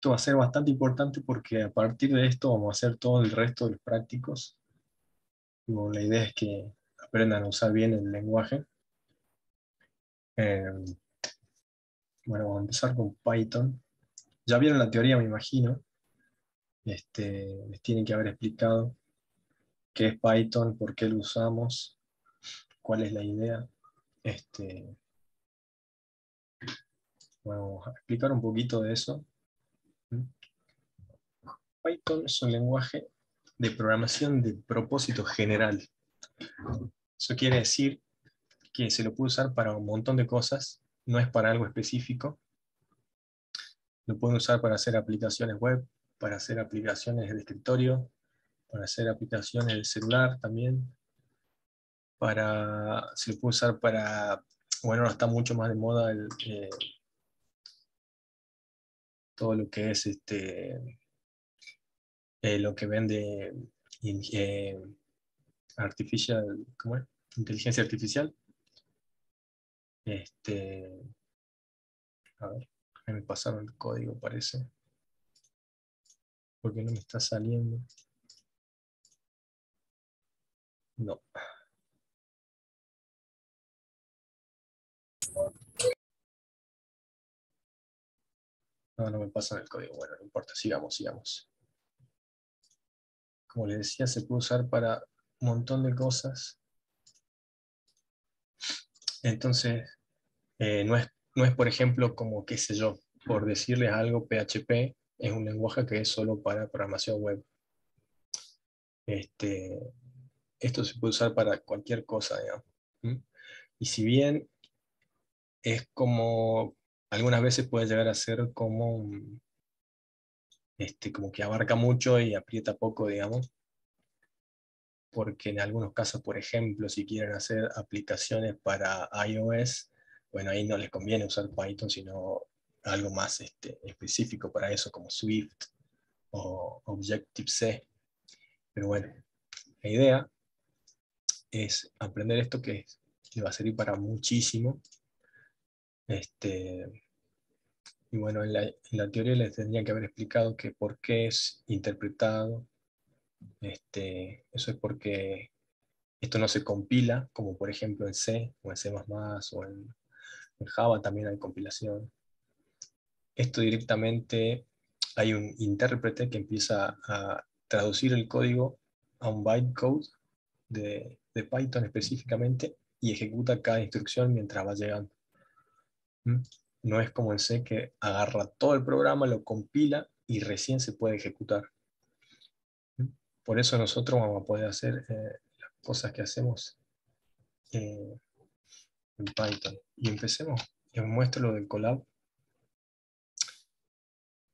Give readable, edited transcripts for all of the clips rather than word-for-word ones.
esto va a ser bastante importante porque a partir de esto vamos a hacer todo el resto de los prácticos. Y bueno, la idea es que aprendan a usar bien el lenguaje. Eh, bueno, vamos a empezar con Python. Ya vieron la teoría, me imagino. Les tienen que haber explicado qué es Python, por qué lo usamos, cuál es la idea. Bueno, vamos a explicar un poquito de eso. Python es un lenguaje de programación de propósito general. Eso quiere decir que se lo puede usar para un montón de cosas, no es para algo específico. Lo pueden usar para hacer aplicaciones web, para hacer aplicaciones de escritorio, para hacer aplicaciones de celular también. Se lo puede usar para, bueno, ahora está mucho más de moda todo lo que es lo que vende eh, ¿cómo es? Inteligencia artificial. A ver, me pasaron el código, parece. Porque no me está saliendo. No. No me pasan el código. Bueno, no importa, sigamos. Como les decía, se puede usar para un montón de cosas. Entonces, no es, por ejemplo, como, qué sé yo, por decirles algo, PHP es un lenguaje que es solo para programación web. Esto se puede usar para cualquier cosa, digamos. ¿Mm? Y si bien es como, algunas veces puede llegar a ser como que abarca mucho y aprieta poco, digamos, porque en algunos casos, por ejemplo, si quieren hacer aplicaciones para iOS, bueno, ahí no les conviene usar Python, sino algo más específico para eso, como Swift o Objective-C. Pero bueno, la idea es aprender esto que le va a servir para muchísimo. Y bueno, en la teoría les tendría que haber explicado que por qué es interpretado. Eso es porque esto no se compila, como por ejemplo en C, o en C++, o en Java también hay compilación. Esto directamente hay un intérprete que empieza a traducir el código a un bytecode de Python específicamente y ejecuta cada instrucción mientras va llegando. ¿Mm? No es como en C que agarra todo el programa, lo compila y recién se puede ejecutar. ¿Mm? Por eso nosotros vamos a poder hacer las cosas que hacemos en Python. Y empecemos. Les muestro lo del collab.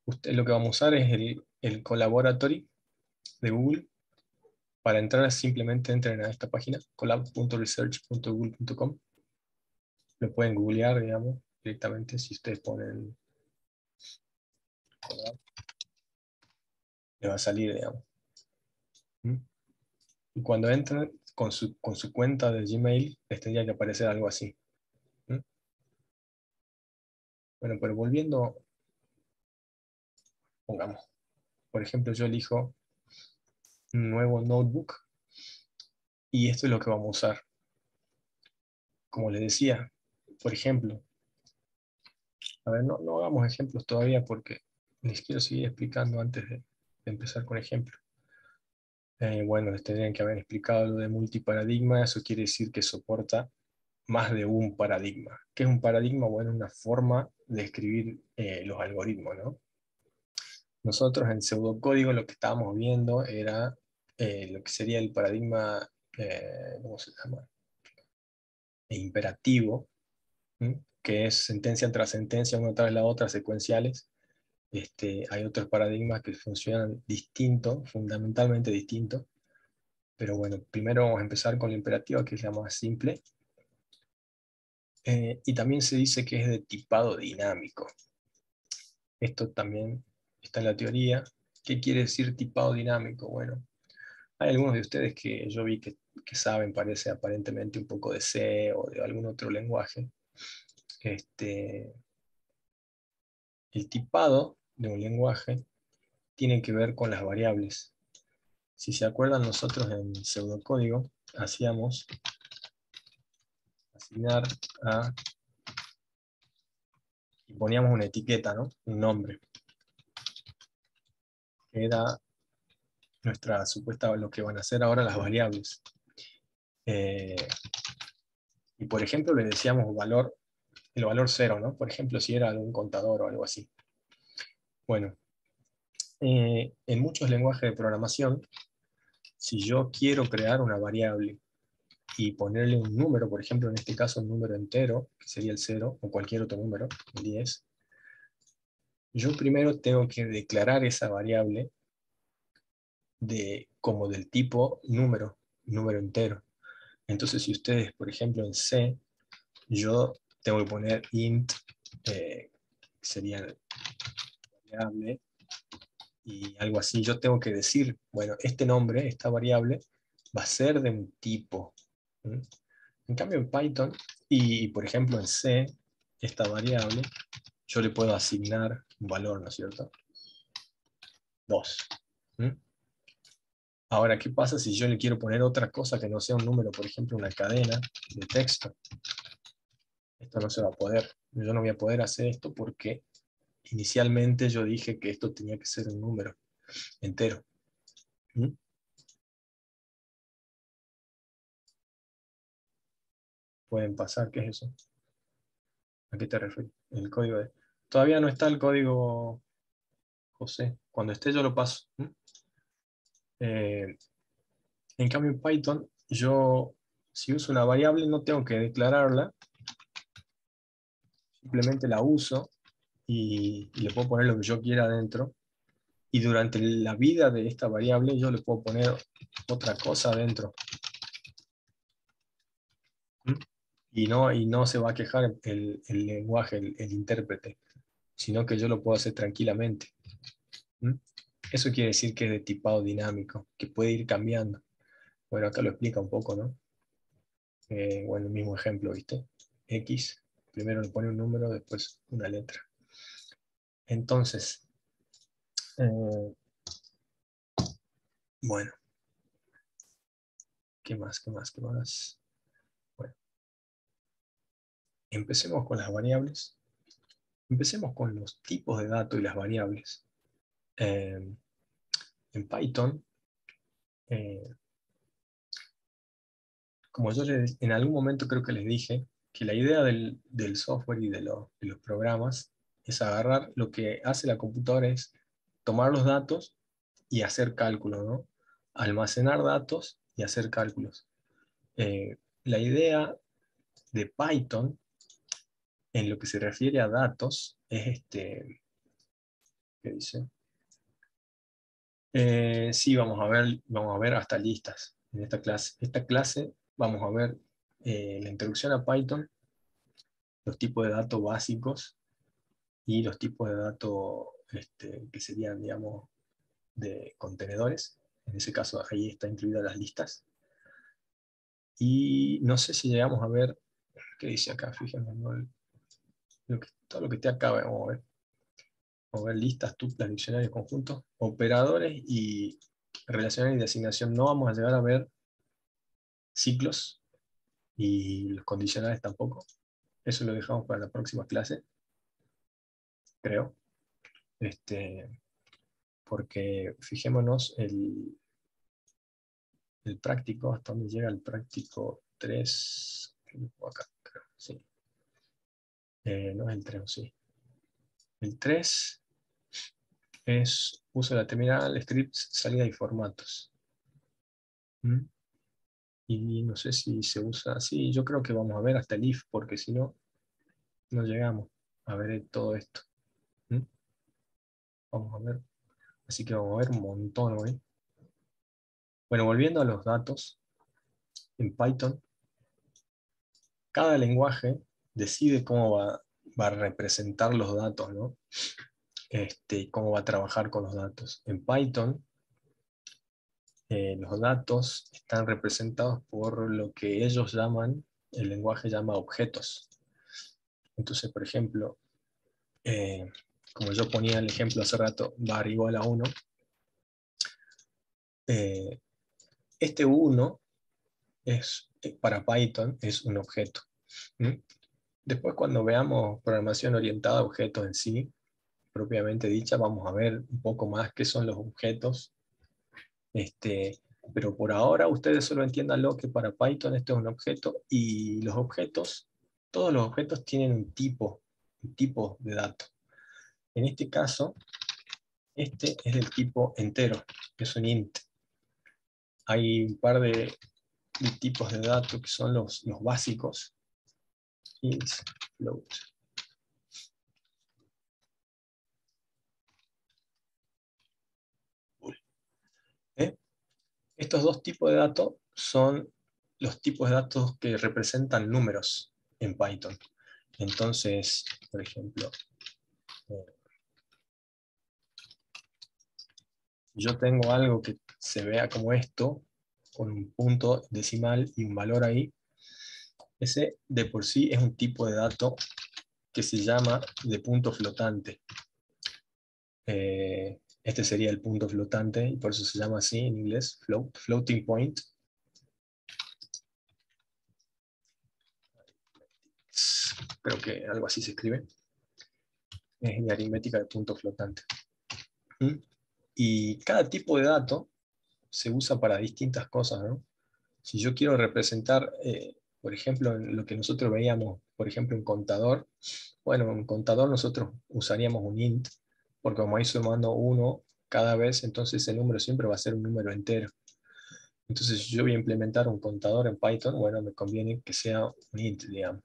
Lo que vamos a usar es el Collaboratory de Google. Para entrar simplemente entren a esta página, collab.research.google.com. Lo pueden googlear, digamos, directamente si ustedes ponen collab. Le va a salir, digamos. ¿Mm? Y cuando entren con su cuenta de Gmail, les tendría que aparecer algo así. ¿Mm? Bueno, pero volviendo, pongamos, por ejemplo, yo elijo un nuevo notebook y esto es lo que vamos a usar. Como les decía, por ejemplo, a ver, no hagamos ejemplos todavía porque les quiero seguir explicando antes de empezar con ejemplos. Bueno, les tendrían que haber explicado lo de multiparadigma, eso quiere decir que soporta más de un paradigma. ¿Qué es un paradigma? Bueno, es una forma de escribir los algoritmos, ¿no? Nosotros en pseudocódigo lo que estábamos viendo era lo que sería el paradigma, ¿cómo se llama? Imperativo, ¿m? Que es sentencia tras sentencia, una tras la otra, secuenciales. Hay otros paradigmas que funcionan distinto, fundamentalmente distinto. Pero bueno, primero vamos a empezar con la imperativa, que es la más simple. Y también se dice que es de tipado dinámico. Esto también está en la teoría. ¿Qué quiere decir tipado dinámico? Bueno, hay algunos de ustedes que yo vi que saben, parece aparentemente un poco de C o de algún otro lenguaje. El tipado de un lenguaje tiene que ver con las variables. Si se acuerdan, nosotros en pseudocódigo hacíamos asignar a, y poníamos una etiqueta, ¿no? Un nombre, que era nuestra supuesta, lo que van a hacer ahora las variables. Eh, y por ejemplo le decíamos valor, el valor 0, ¿no? Por ejemplo, si era algún contador o algo así. Bueno, en muchos lenguajes de programación, si yo quiero crear una variable y ponerle un número, por ejemplo, en este caso un número entero, que sería el 0, o cualquier otro número, el 10, yo primero tengo que declarar esa variable como del tipo número, número entero. Entonces, si ustedes, por ejemplo, en C, yo tengo que poner int, sería variable, y algo así. Yo tengo que decir, bueno, este nombre, esta variable, va a ser de un tipo. ¿Mm? En cambio, en Python, y por ejemplo en C, esta variable, yo le puedo asignar un valor, ¿no es cierto? 2. ¿Mm? Ahora, ¿qué pasa si yo le quiero poner otra cosa que no sea un número, por ejemplo, una cadena de texto? Esto no se va a poder. Yo no voy a poder hacer esto porque inicialmente yo dije que esto tenía que ser un número entero. ¿Mm? Pueden pasar, ¿qué es eso? ¿A qué te refieres? El código de... Todavía no está el código, José. Cuando esté yo lo paso. ¿Mm? Eh, en cambio en Python, yo si uso una variable no tengo que declararla, simplemente la uso y le puedo poner lo que yo quiera adentro. Y durante la vida de esta variable yo le puedo poner otra cosa adentro. ¿Mm? Y no se va a quejar el lenguaje, el intérprete, sino que yo lo puedo hacer tranquilamente. ¿Mm? Eso quiere decir que es de tipado dinámico, que puede ir cambiando. Bueno, acá lo explica un poco, ¿no? Bueno, el mismo ejemplo, ¿viste? X, primero le pone un número, después una letra. Entonces, eh, bueno, ¿qué más? ¿Qué más? ¿Qué más? Bueno, empecemos con las variables. Empecemos con los tipos de datos y las variables. Eh, en Python, eh, como yo en algún momento creo que les dije, que la idea del software y de los programas es agarrar lo que hace la computadora es tomar los datos y hacer cálculos, ¿no? Almacenar datos y hacer cálculos. La idea de Python en lo que se refiere a datos es ¿qué dice? Sí, vamos a ver hasta listas en esta clase. Esta clase vamos a ver la introducción a Python, los tipos de datos básicos y los tipos de datos que serían, digamos, de contenedores. En ese caso, ahí está incluidas las listas. Y no sé si llegamos a ver, ¿qué dice acá? Fíjense, ¿no? Todo lo que esté acá, vamos a ver listas, tuplas, diccionarios, conjuntos, operadores y relacionales y de asignación. No vamos a llegar a ver ciclos y los condicionales tampoco. Eso lo dejamos para la próxima clase, creo. Este, porque fijémonos el práctico, hasta dónde llega el práctico 3, acá, creo, sí. No es el 3, sí. El 3 es uso de la terminal, scripts, salida y formatos. ¿Mm? Y no sé si se usa así, yo creo que vamos a ver hasta el if, porque si no, no llegamos a ver todo esto. ¿Mm? Vamos a ver, así que vamos a ver un montón hoy. Bueno, volviendo a los datos, en Python, cada lenguaje decide cómo va a representar los datos, ¿no? Cómo va a trabajar con los datos. En Python, los datos están representados por lo que ellos llaman, el lenguaje llama objetos. Entonces, por ejemplo, como yo ponía el ejemplo hace rato, var igual a 1, este 1 es, para Python es un objeto. ¿Mm? Después cuando veamos programación orientada a objetos en sí, propiamente dicha, vamos a ver un poco más qué son los objetos. Pero por ahora ustedes solo entiéndanlo que para Python esto es un objeto y los objetos, todos los objetos tienen un tipo de dato. En este caso, este es del tipo entero, que es un int. Hay un par de tipos de datos que son los básicos. Int, float. ¿Eh? Estos dos tipos de datos son los tipos de datos que representan números en Python. Entonces, por ejemplo, eh, yo tengo algo que se vea como esto, con un punto decimal y un valor ahí, ese de por sí es un tipo de dato que se llama de punto flotante. Este sería el punto flotante, y por eso se llama así en inglés, floating point. Creo que algo así se escribe. Es de aritmética de punto flotante. ¿Mm? Y cada tipo de dato se usa para distintas cosas, ¿no? Si yo quiero representar, por ejemplo, en lo que nosotros veíamos, por ejemplo, en contador, bueno, en contador nosotros usaríamos un int, porque como ahí sumando uno cada vez, entonces ese número siempre va a ser un número entero. Entonces, si yo voy a implementar un contador en Python, bueno, me conviene que sea un int, digamos.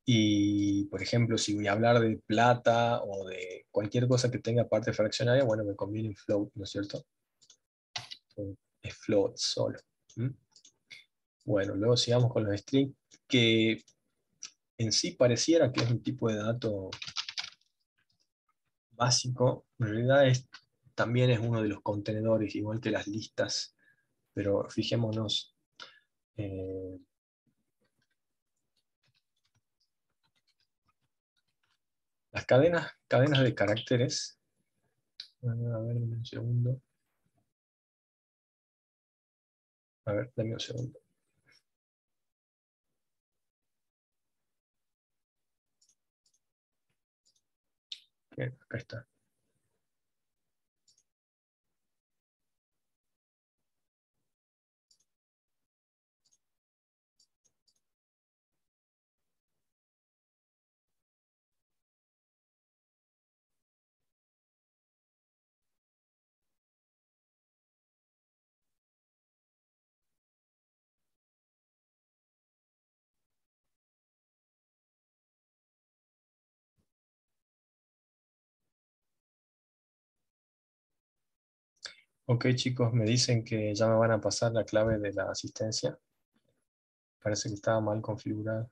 Y, por ejemplo, si voy a hablar de plata o de cualquier cosa que tenga parte fraccionaria, bueno, me conviene un float, ¿no es cierto? Es float solo. ¿Mm? Bueno, luego sigamos con los strings, que en sí pareciera que es un tipo de dato básico, en realidad también es uno de los contenedores, igual que las listas, pero fijémonos. eh, las cadenas de caracteres, a ver, un segundo, a ver, dame un segundo. Acá está. Ok, chicos, me dicen que ya me van a pasar la clave de la asistencia. Parece que estaba mal configurada.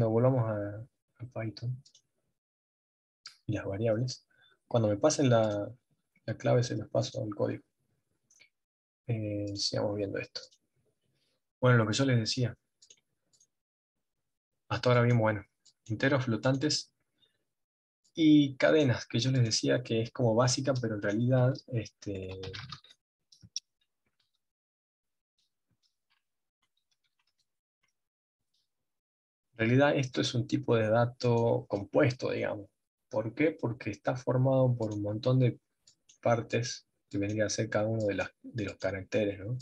Volvamos a Python y las variables. Cuando me pasen la clave se los paso al código. Sigamos viendo esto. Bueno, lo que yo les decía, hasta ahora bien bueno. Enteros flotantes y cadenas, que yo les decía que es como básica, pero en realidad esto es un tipo de dato compuesto, digamos. ¿Por qué? Porque está formado por un montón de partes que vendría a ser cada uno de los caracteres, ¿no?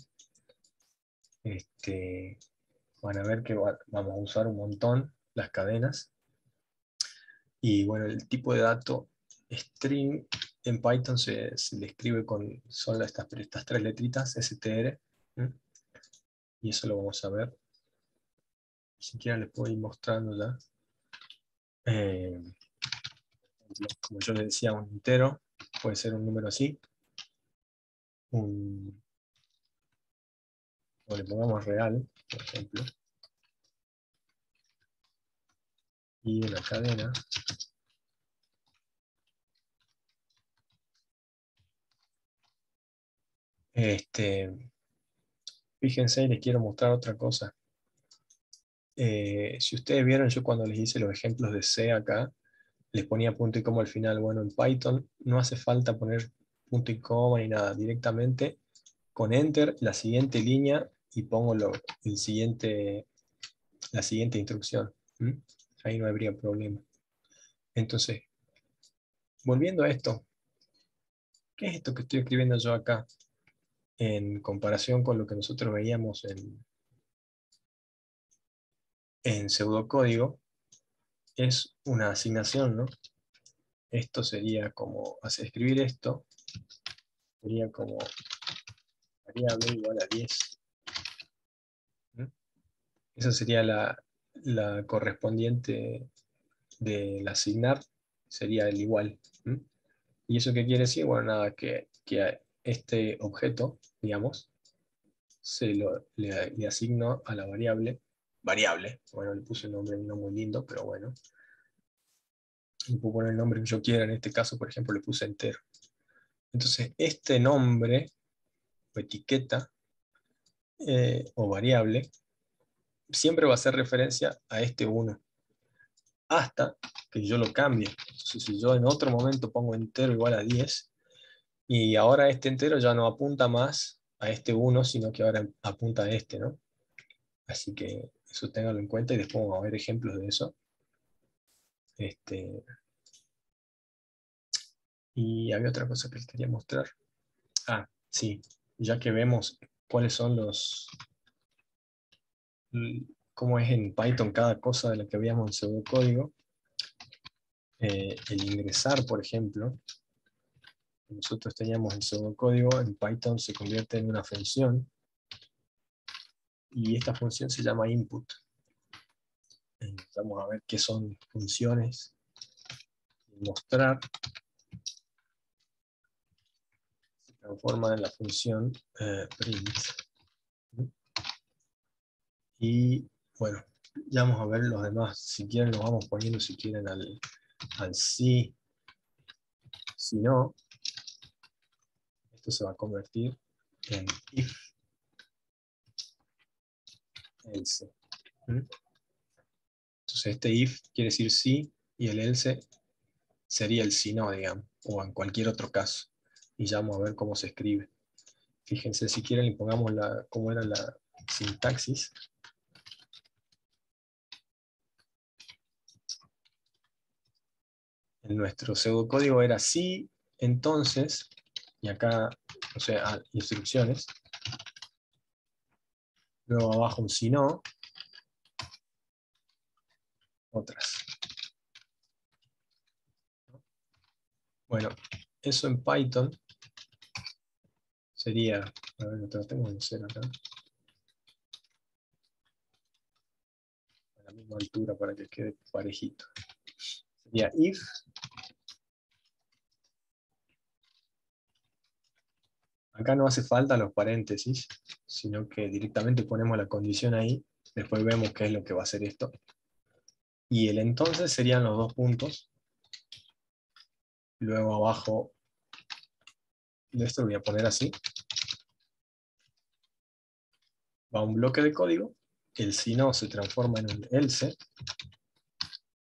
Este, Van a ver que vamos a usar un montón las cadenas. Y bueno, el tipo de dato string en Python se le escribe con solo estas tres letritas, str. ¿Mm? Y eso lo vamos a ver. Si siquiera les puedo ir mostrando ya. Eh, Como yo les decía, un entero puede ser un número así. Un, o le pongamos real, por ejemplo. Y una cadena. Este, Fíjense, les quiero mostrar otra cosa. Si ustedes vieron, yo cuando les hice los ejemplos de C acá, les ponía punto y coma al final. Bueno, en Python no hace falta poner punto y coma ni nada. Directamente con Enter, la siguiente línea, y pongo la siguiente instrucción. ¿Mm? Ahí no habría problema. Entonces, volviendo a esto, ¿qué es esto que estoy escribiendo yo acá? En comparación con lo que nosotros veíamos en pseudocódigo, es una asignación, ¿no? Esto sería como, escribir esto, sería como variable igual a 10. ¿Mm? Esa sería la correspondiente del asignar, sería el igual. ¿Mm? ¿Y eso qué quiere decir? Bueno, nada, que a este objeto, digamos, le asigno a la variable, bueno, le puse un nombre no muy lindo, pero bueno, le puedo poner el nombre que yo quiera, en este caso, por ejemplo, le puse entero. Entonces, este nombre, o etiqueta, o variable, siempre va a hacer referencia a este 1, hasta que yo lo cambie. Entonces, si yo en otro momento pongo entero igual a 10, y ahora este entero ya no apunta más a este 1, sino que ahora apunta a este, ¿no? Así que eso ténganlo en cuenta y después vamos a ver ejemplos de eso. Y había otra cosa que les quería mostrar. Ah, sí, ya que vemos cuáles son cómo es en Python cada cosa de la que veíamos en pseudocódigo, el ingresar, por ejemplo, nosotros teníamos en pseudocódigo, en Python se convierte en una función, y esta función se llama input. Vamos a ver qué son funciones. Mostrar se transforma en la función print. Y bueno, ya vamos a ver los demás. Si quieren, los vamos poniendo si quieren al sí. Si no, esto se va a convertir en if else. Entonces este if quiere decir sí, y el else sería el si no, digamos, o en cualquier otro caso. Y ya vamos a ver cómo se escribe. Fíjense, si quieren, le pongamos cómo era la sintaxis. En nuestro pseudocódigo era sí, entonces, y acá, o sea, instrucciones. Luego abajo un si no, otras. Bueno, eso en Python sería, a ver, lo tratemos de hacer acá, a la misma altura para que quede parejito. Sería if, acá no hace falta los paréntesis, sino que directamente ponemos la condición ahí, después vemos qué es lo que va a hacer esto. Y el entonces serían los dos puntos. Luego abajo, esto lo voy a poner así. Va un bloque de código, el si no se transforma en un else,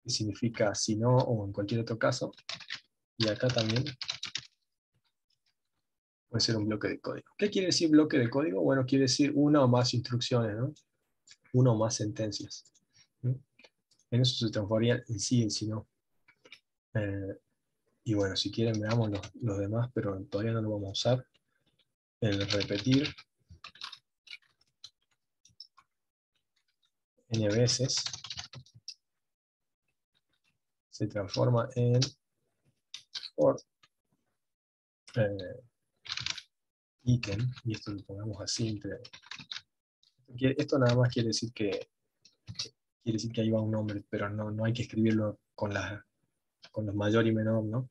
que significa si no o en cualquier otro caso, y acá también puede ser un bloque de código. ¿Qué quiere decir bloque de código? Bueno, quiere decir una o más instrucciones, ¿no? Una o más sentencias. ¿Mm? En eso se transformaría el sí y el si no. Y bueno, si quieren veamos los demás, pero todavía no lo vamos a usar. El repetir n veces se transforma en for ítem, y esto lo pongamos así. Esto nada más quiere decir que ahí va un nombre, pero no hay que escribirlo con los mayor y menor, ¿no?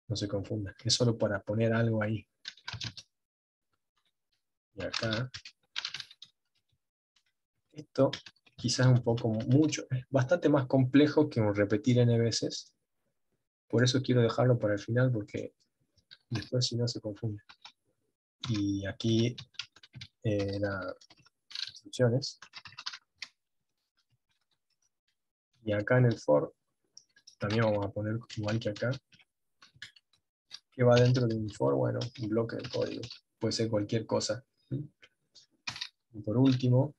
No se confunda. Es solo para poner algo ahí. Y acá, esto quizás un poco mucho, es bastante más complejo que un repetir n veces. Por eso quiero dejarlo para el final, porque después si no se confunde. Y aquí Nada, instrucciones. Y acá en el for, también vamos a poner igual que acá, que va dentro de un for, bueno, un bloque de código. Puede ser cualquier cosa. Y por último,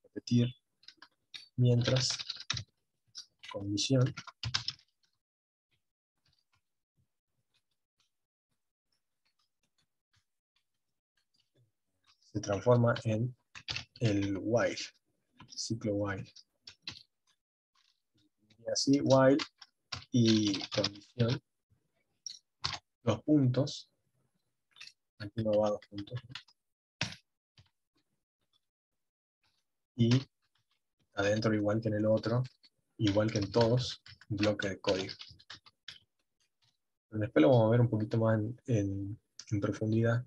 repetir mientras, condición, se transforma en el while, ciclo while. Y así, while y condición, dos puntos, aquí no va dos puntos, y adentro igual que en el otro, igual que en todos, un bloque de código. Después lo vamos a ver un poquito más en profundidad,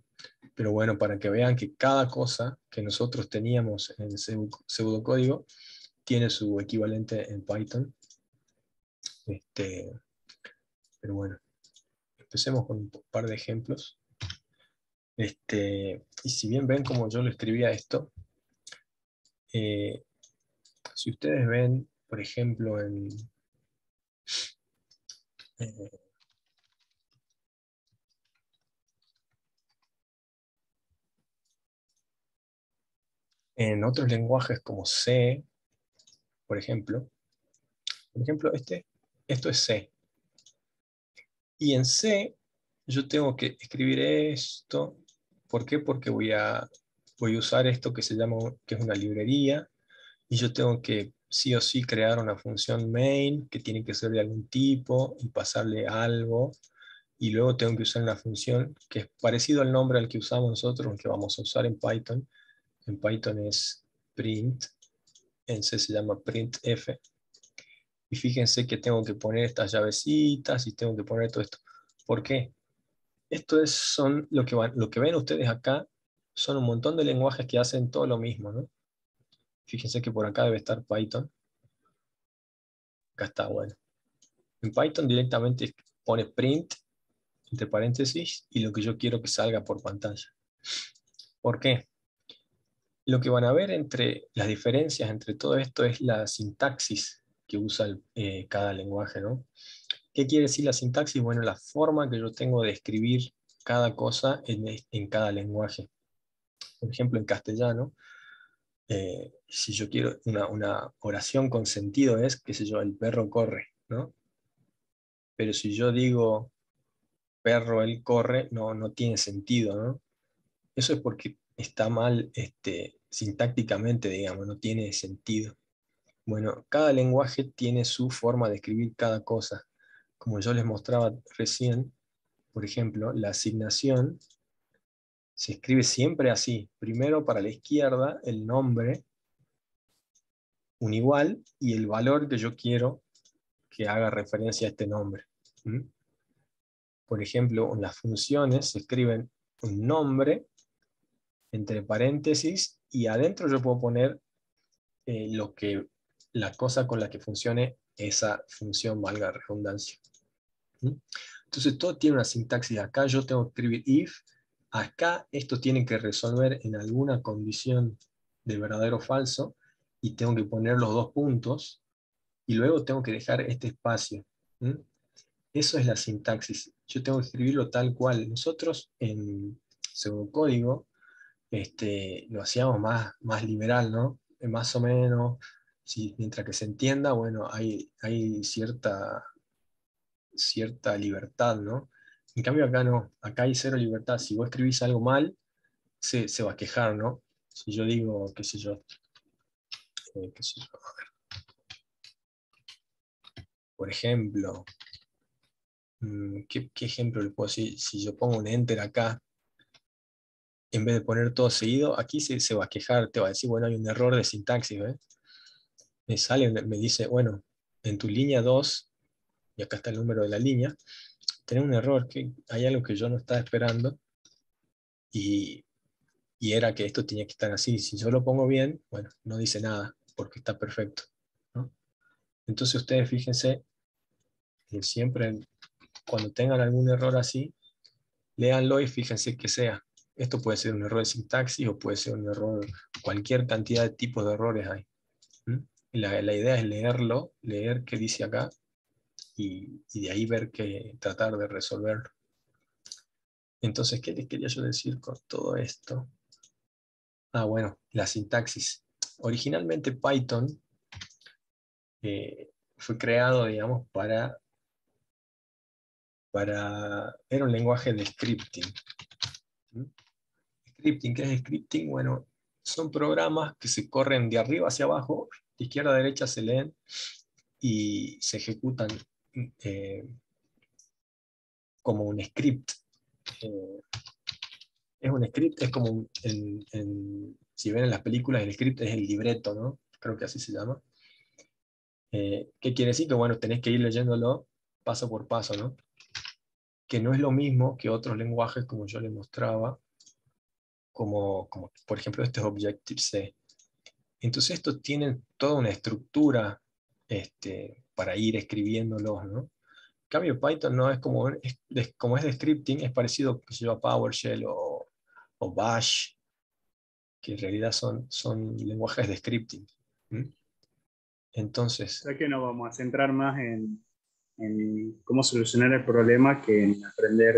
pero bueno, para que vean que cada cosa que nosotros teníamos en el pseudocódigo tiene su equivalente en Python. Pero bueno, empecemos con un par de ejemplos. Y si bien ven como yo lo escribía esto, eh, si ustedes ven, por ejemplo, eh, en otros lenguajes como C, por ejemplo esto es C. Y en C yo tengo que escribir esto. ¿Por qué? Porque voy a usar esto que se llama, que es una librería, y yo tengo que sí o sí crear una función main que tiene que ser de algún tipo y pasarle algo, y luego tengo que usar una función que es parecido al nombre al que usamos nosotros, el que vamos a usar en Python. En Python es print, en C se llama printf, y fíjense que tengo que poner estas llavecitas y tengo que poner todo esto. ¿Por qué? Son lo que ven ustedes acá, son un montón de lenguajes que hacen todo lo mismo, ¿no? Fíjense que por acá debe estar Python. Acá está, bueno. En Python directamente pone print, entre paréntesis, y lo que yo quiero que salga por pantalla. ¿Por qué? Lo que van a ver entre las diferencias entre todo esto es la sintaxis que usa cada lenguaje, ¿no? ¿Qué quiere decir la sintaxis? Bueno, la forma que yo tengo de escribir cada cosa en cada lenguaje. Por ejemplo, en castellano, si yo quiero una oración con sentido es, qué sé yo, el perro corre, ¿no? Pero si yo digo perro, él corre, no tiene sentido, ¿no? Eso es porque está mal sintácticamente, digamos, no tiene sentido. Bueno, cada lenguaje tiene su forma de escribir cada cosa. Como yo les mostraba recién, por ejemplo, la asignación se escribe siempre así. Primero para la izquierda el nombre, un igual, y el valor que yo quiero que haga referencia a este nombre. ¿Mm? Por ejemplo, en las funciones se escriben un nombre entre paréntesis y adentro yo puedo poner la cosa con la que funcione esa función, valga la redundancia. ¿Mm? Entonces todo tiene una sintaxis. Acá yo tengo que escribir if, acá esto tiene que resolver en alguna condición de verdadero o falso, y tengo que poner los dos puntos, y luego tengo que dejar este espacio. ¿Mm? Eso es la sintaxis. Yo tengo que escribirlo tal cual. Nosotros en pseudocódigo lo hacíamos más liberal, ¿no? Más o menos, sí, mientras que se entienda, bueno, hay cierta libertad, ¿no? En cambio acá no, acá hay cero libertad. Si vos escribís algo mal, se va a quejar, ¿no? Si yo digo, qué sé yo, por ejemplo, ¿qué ejemplo le puedo decir? Si yo pongo un enter acá, en vez de poner todo seguido, aquí se va a quejar, te va a decir, bueno, hay un error de sintaxis, ¿ves? Me dice, bueno, en tu línea 2, y acá está el número de la línea, tenés un error, que hay algo que yo no estaba esperando, y, y era que esto tenía que estar así. Si yo lo pongo bien, bueno, no dice nada, porque está perfecto, ¿no? Entonces ustedes fíjense que siempre cuando tengan algún error así, léanlo y fíjense que sea. Esto puede ser un error de sintaxis o puede ser un error, cualquier cantidad de tipos de errores hay. ¿Mm? La idea es leerlo, leer qué dice acá, y de ahí ver tratar de resolverlo. Entonces, ¿qué les quería yo decir con todo esto? Bueno, la sintaxis. Originalmente Python fue creado, digamos, era un lenguaje de scripting. ¿Mm? Scripting, ¿qué es scripting? Bueno, son programas que se corren de arriba hacia abajo, de izquierda a derecha se leen y se ejecutan eh, como un script. Eh, es un script, es como si ven en las películas, el script es el libreto, ¿no? Creo que así se llama. ¿Qué quiere decir? Que bueno, tenés que ir leyéndolo paso por paso, ¿no? Que no es lo mismo que otros lenguajes, como yo les mostraba, como por ejemplo este es Objective-C. Entonces estos tienen toda una estructura para ir escribiéndolos, ¿no? En cambio Python no es como es de scripting, es parecido que se llama PowerShell o Bash, que en realidad son lenguajes de scripting. ¿Mm? O Entonces, sea que nos vamos a centrar más en cómo solucionar el problema que en aprender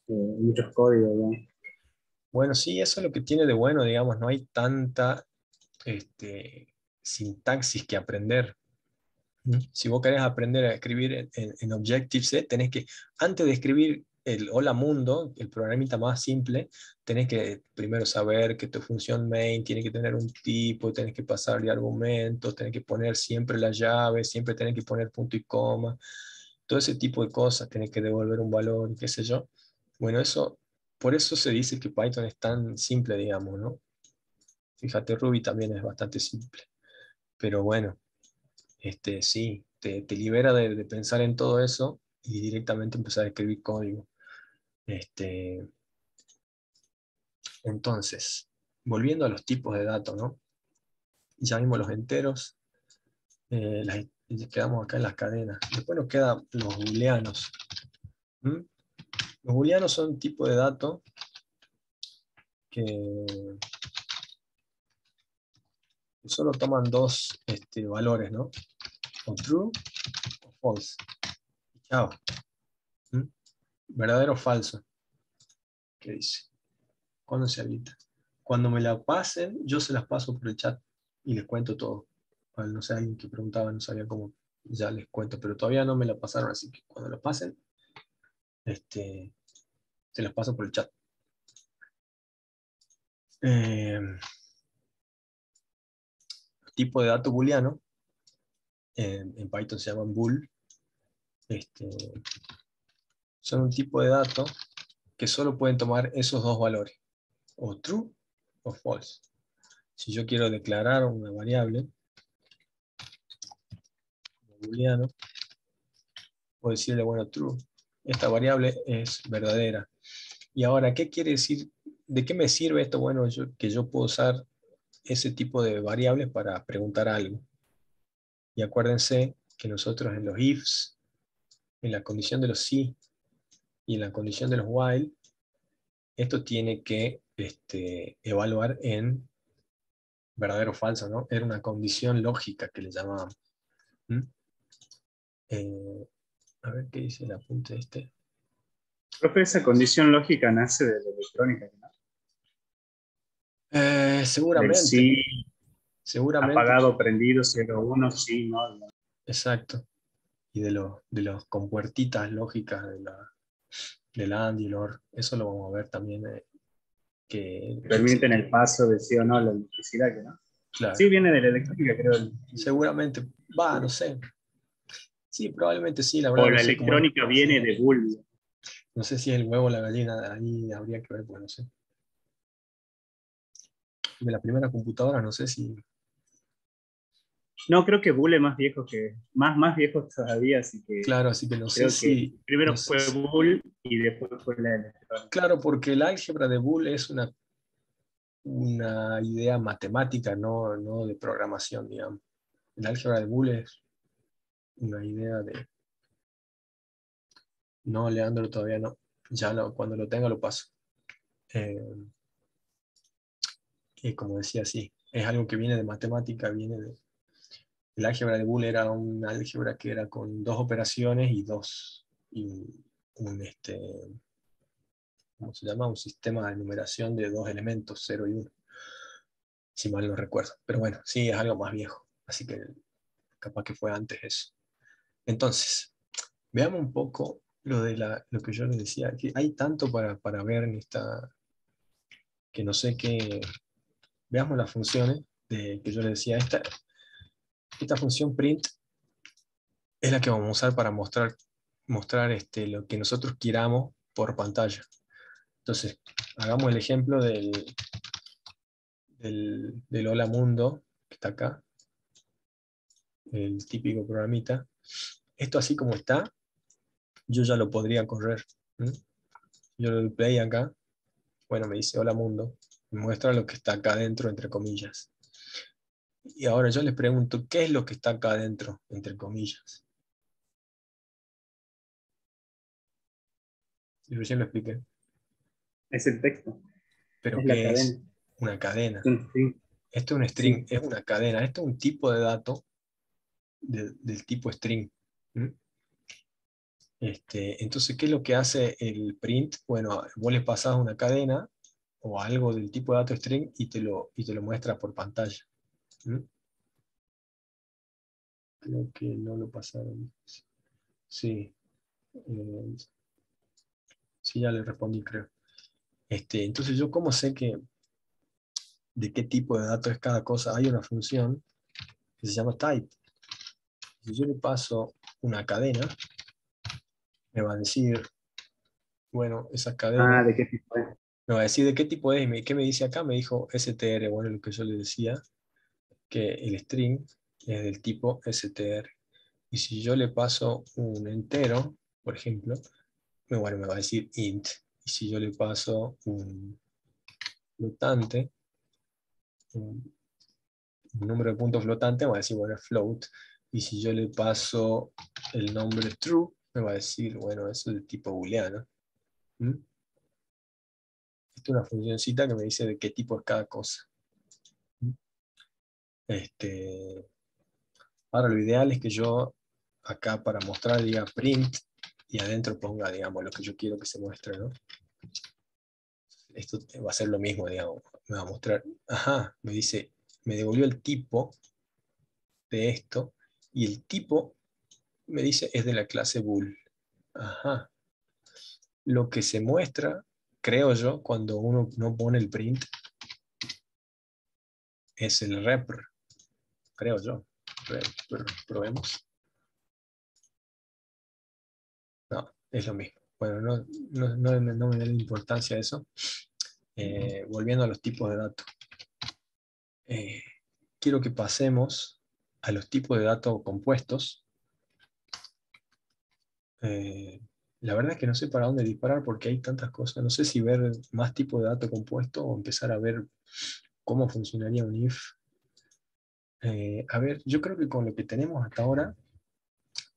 muchos códigos, ¿no? bueno, sí, eso es lo que tiene de bueno, digamos, no hay tanta sintaxis que aprender. ¿Mm? Si vos querés aprender a escribir en Objective-C, tenés que, antes de escribir el Hola Mundo, el programita más simple, tenés que primero saber que tu función main tiene que tener un tipo, tenés que pasarle argumentos, tenés que poner siempre la llave, siempre tenés que poner punto y coma, todo ese tipo de cosas, tenés que devolver un valor, qué sé yo. Bueno, por eso se dice que Python es tan simple, digamos, ¿no? Fíjate, Ruby también es bastante simple. Pero bueno, sí, te libera de pensar en todo eso y directamente empezar a escribir código. Este, entonces, volviendo a los tipos de datos, ¿no? Ya vimos los enteros, quedamos acá en las cadenas. Después nos quedan los booleanos. ¿Mm? Los booleanos son un tipo de datos que solo toman dos valores, ¿no? O true o false. Chao. ¿Mm? Verdadero o falso. ¿Qué dice? ¿Cuándo se habilita? Cuando me la pasen, yo se las paso por el chat y les cuento todo. Bueno, no sé, alguien que preguntaba, no sabía cómo, ya les cuento, pero todavía no me la pasaron, así que cuando la pasen, se las paso por el chat. Eh, tipo de dato booleano, en Python se llaman bool, este, son un tipo de dato que solo pueden tomar esos dos valores, o true o false. Si yo quiero declarar una variable booleano, puedo decirle, bueno, true, esta variable es verdadera. Y ahora, ¿qué quiere decir? ¿De qué me sirve esto? Bueno, que yo puedo usar ese tipo de variables para preguntar algo. Y acuérdense que nosotros en los ifs, en la condición de los si y en la condición de los while, esto tiene que evaluar en verdadero o falso, ¿no? Era una condición lógica que le llamaban. ¿Mm? Eh, a ver qué dice el apunte este. Profe, esa condición lógica nace de la electrónica, ¿no? Del Seguramente, sí, seguramente, apagado, prendido, 0, 1, sí, no. exacto. Y de los compuertitas lógicas del AND y el OR. Eso lo vamos a ver también, que Permiten existe. el paso de sí o no a la electricidad, ¿no? Claro, Sí, viene de la electrónica, creo. seguramente, no sé. Sí, probablemente sí, la verdad O no la sé cómo es. electrónica viene de Boole. No sé si es el huevo o la gallina, ahí habría que ver, pues no sé. De la primera computadora, no sé si. No, creo que Boole es más viejo más viejo todavía, así que Claro, así que no sé creo que si. primero No sé fue si. Boole y después fue la electrónica. Claro, porque el álgebra de Boole es una idea matemática, no de programación, digamos. El álgebra de Boole es una idea de. No, Leandro, todavía no. Ya cuando lo tenga lo paso. Y como decía, sí, es algo que viene de matemática, el álgebra de Boole era un álgebra que era con dos operaciones y ¿cómo se llama? Un sistema de numeración de dos elementos, 0 y 1, si mal no recuerdo. Pero bueno, sí, es algo más viejo, así que capaz que fue antes eso. Entonces, veamos un poco lo que yo les decía, que hay tanto para ver en esta, que no sé qué, veamos las funciones que yo les decía, esta función print es la que vamos a usar para mostrar lo que nosotros queramos por pantalla. Entonces, hagamos el ejemplo del hola mundo, que está acá, el típico programita. Esto así como está, yo ya lo podría correr. ¿Mm? Yo le doy play acá, bueno, me dice hola mundo, me muestra lo que está acá adentro, entre comillas. Y ahora yo les pregunto, ¿qué es lo que está acá adentro, entre comillas? Y recién lo expliqué. Es el texto, ¿Pero es la qué cadena. es? Una cadena. Es un string. Esto es un string, Sí, es una cadena. Esto es un tipo de dato del tipo string. ¿Mm? Entonces, ¿qué es lo que hace el print? Bueno, vos le pasás una cadena o algo del tipo de dato string y te lo muestra por pantalla. ¿Mm? Creo que no lo pasaron. Sí, eh, sí, ya le respondí, creo. Entonces, ¿yo cómo sé de qué tipo de dato es cada cosa? Hay una función que se llama type. Si yo le paso una cadena, me va a decir, bueno, esa cadena, ¿de qué tipo es? me va a decir de qué tipo es. ¿Qué me dice acá? Me dijo str, bueno, lo que yo le decía, que el string es del tipo str. Y si yo le paso un entero, por ejemplo, bueno, me va a decir int. Y si yo le paso un flotante, un número de puntos flotante, me va a decir, bueno, float. Y si yo le paso el nombre true, me va a decir, bueno, eso es de tipo booleano. ¿Mm? Esta es una funcioncita que me dice de qué tipo es cada cosa. ¿Mm? Este, Ahora lo ideal es que yo acá para mostrar diga print y adentro ponga, digamos, lo que yo quiero que se muestre, ¿no? Esto va a ser lo mismo, digamos. Me va a mostrar, ajá, me dice, me devolvió el tipo de esto y el tipo me dice es de la clase bool. Ajá. Lo que se muestra, creo yo, cuando uno no pone el print es el repr, creo yo. Probemos. No, es lo mismo. Bueno, no me da la importancia a eso. Volviendo a los tipos de datos. Eh, Quiero que pasemos a los tipos de datos compuestos. Eh, la verdad es que no sé para dónde disparar porque hay tantas cosas. No sé si ver más tipos de datos compuestos o empezar a ver cómo funcionaría un if. A ver, yo creo que con lo que tenemos hasta ahora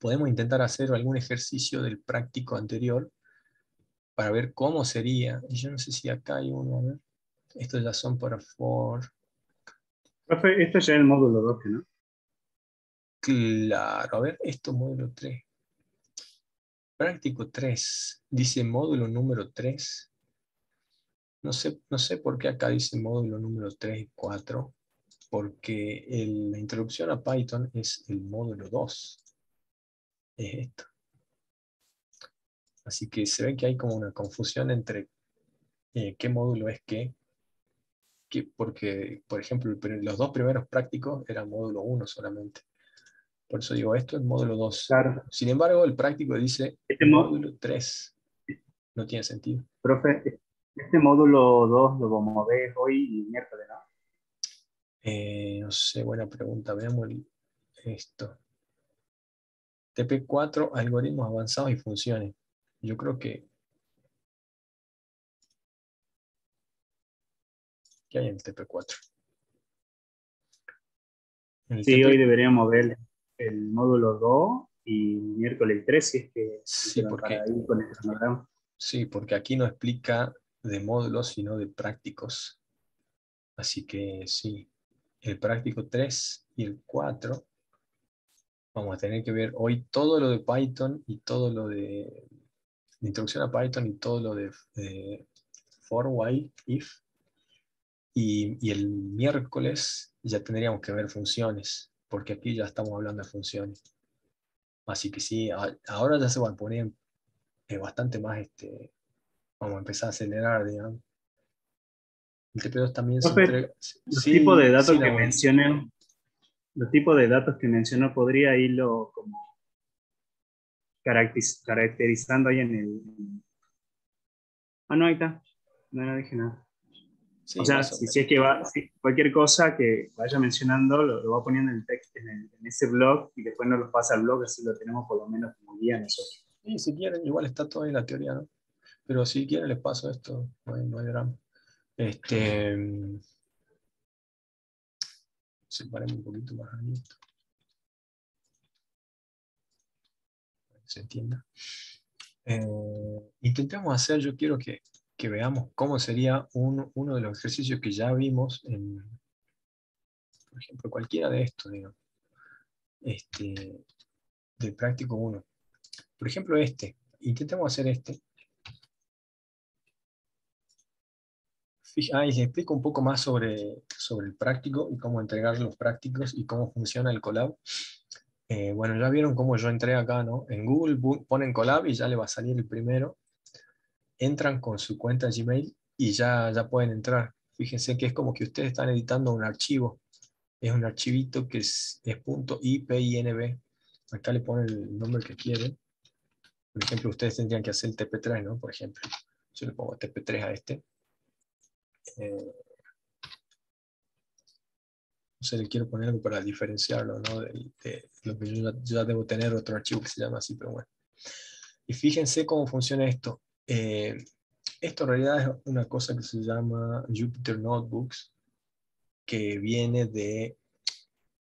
podemos intentar hacer algún ejercicio del práctico anterior para ver cómo sería. Y yo no sé si acá hay uno, a ver. Estos ya son para for. Profe, esto ya es el módulo 12, ¿no? Claro, a ver, esto módulo 3. Práctico 3 dice módulo número 3. No sé por qué acá dice módulo número 3 y 4, porque la introducción a Python es el módulo 2. Es esto. Así que se ve que hay como una confusión entre qué módulo es qué, porque, por ejemplo, los dos primeros prácticos eran módulo 1 solamente. Por eso digo, esto es módulo 2. Claro. Sin embargo, el práctico dice Este mo- módulo 3. No tiene sentido. Profe, este módulo 2 lo vamos a ver hoy y miércoles, ¿no? No sé, buena pregunta. Veamos esto. TP4, algoritmos avanzados y funciones. Yo creo que hay en el TP4. En el Sí, hoy TP, deberíamos ver el módulo 2 y miércoles 3 si es que sí, para ir con el cronograma. porque aquí no explica de módulos, sino de prácticos. Así que sí, el práctico 3 y el 4 vamos a tener que ver hoy todo lo de Python y todo lo de introducción a Python y todo lo de for, while, if. Y el miércoles ya tendríamos que ver funciones, porque aquí ya estamos hablando de funciones. Así que sí, ahora ya se va a poner bastante más, vamos a empezar a acelerar, digamos. El TP2 también se Profe, entrega los tipos de datos sin que aumento. mencioné, los tipos de datos que mencionó, podría irlo como caracterizando ahí en el... Ah, no, ahí está. No, no dije nada. O Sí, sea, más o si menos. es que va, si cualquier cosa que vaya mencionando, lo va poniendo en el texto, en ese blog, y después nos lo pasa al blog, así lo tenemos por lo menos como guía nosotros. Y si quieren, igual está todo en la teoría, ¿no? Pero si quieren les paso esto, no hay drama. Separemos un poquito más a esto, para que se entienda. Intentemos hacer, yo quiero que veamos cómo sería uno de los ejercicios que ya vimos por ejemplo, cualquiera de estos, digamos, del práctico 1. Por ejemplo, intentemos hacer este. Y les explico un poco más sobre el práctico y cómo entregar los prácticos y cómo funciona el Colab. Bueno, ya vieron cómo yo entré acá, ¿no? En Google ponen Colab y ya le va a salir el primero. Entran con su cuenta Gmail y ya pueden entrar. Fíjense que es como que ustedes están editando un archivo. Es un archivito que es .ipinb. Acá le ponen el nombre que quieren. Por ejemplo, ustedes tendrían que hacer el TP3, ¿no? Por ejemplo, yo le pongo TP3 a este. No sé, le quiero poner algo para diferenciarlo, ¿no? De lo que yo ya debo tener otro archivo que se llama así, pero bueno. Y fíjense cómo funciona esto. Esto en realidad es una cosa que se llama Jupyter Notebooks, que viene de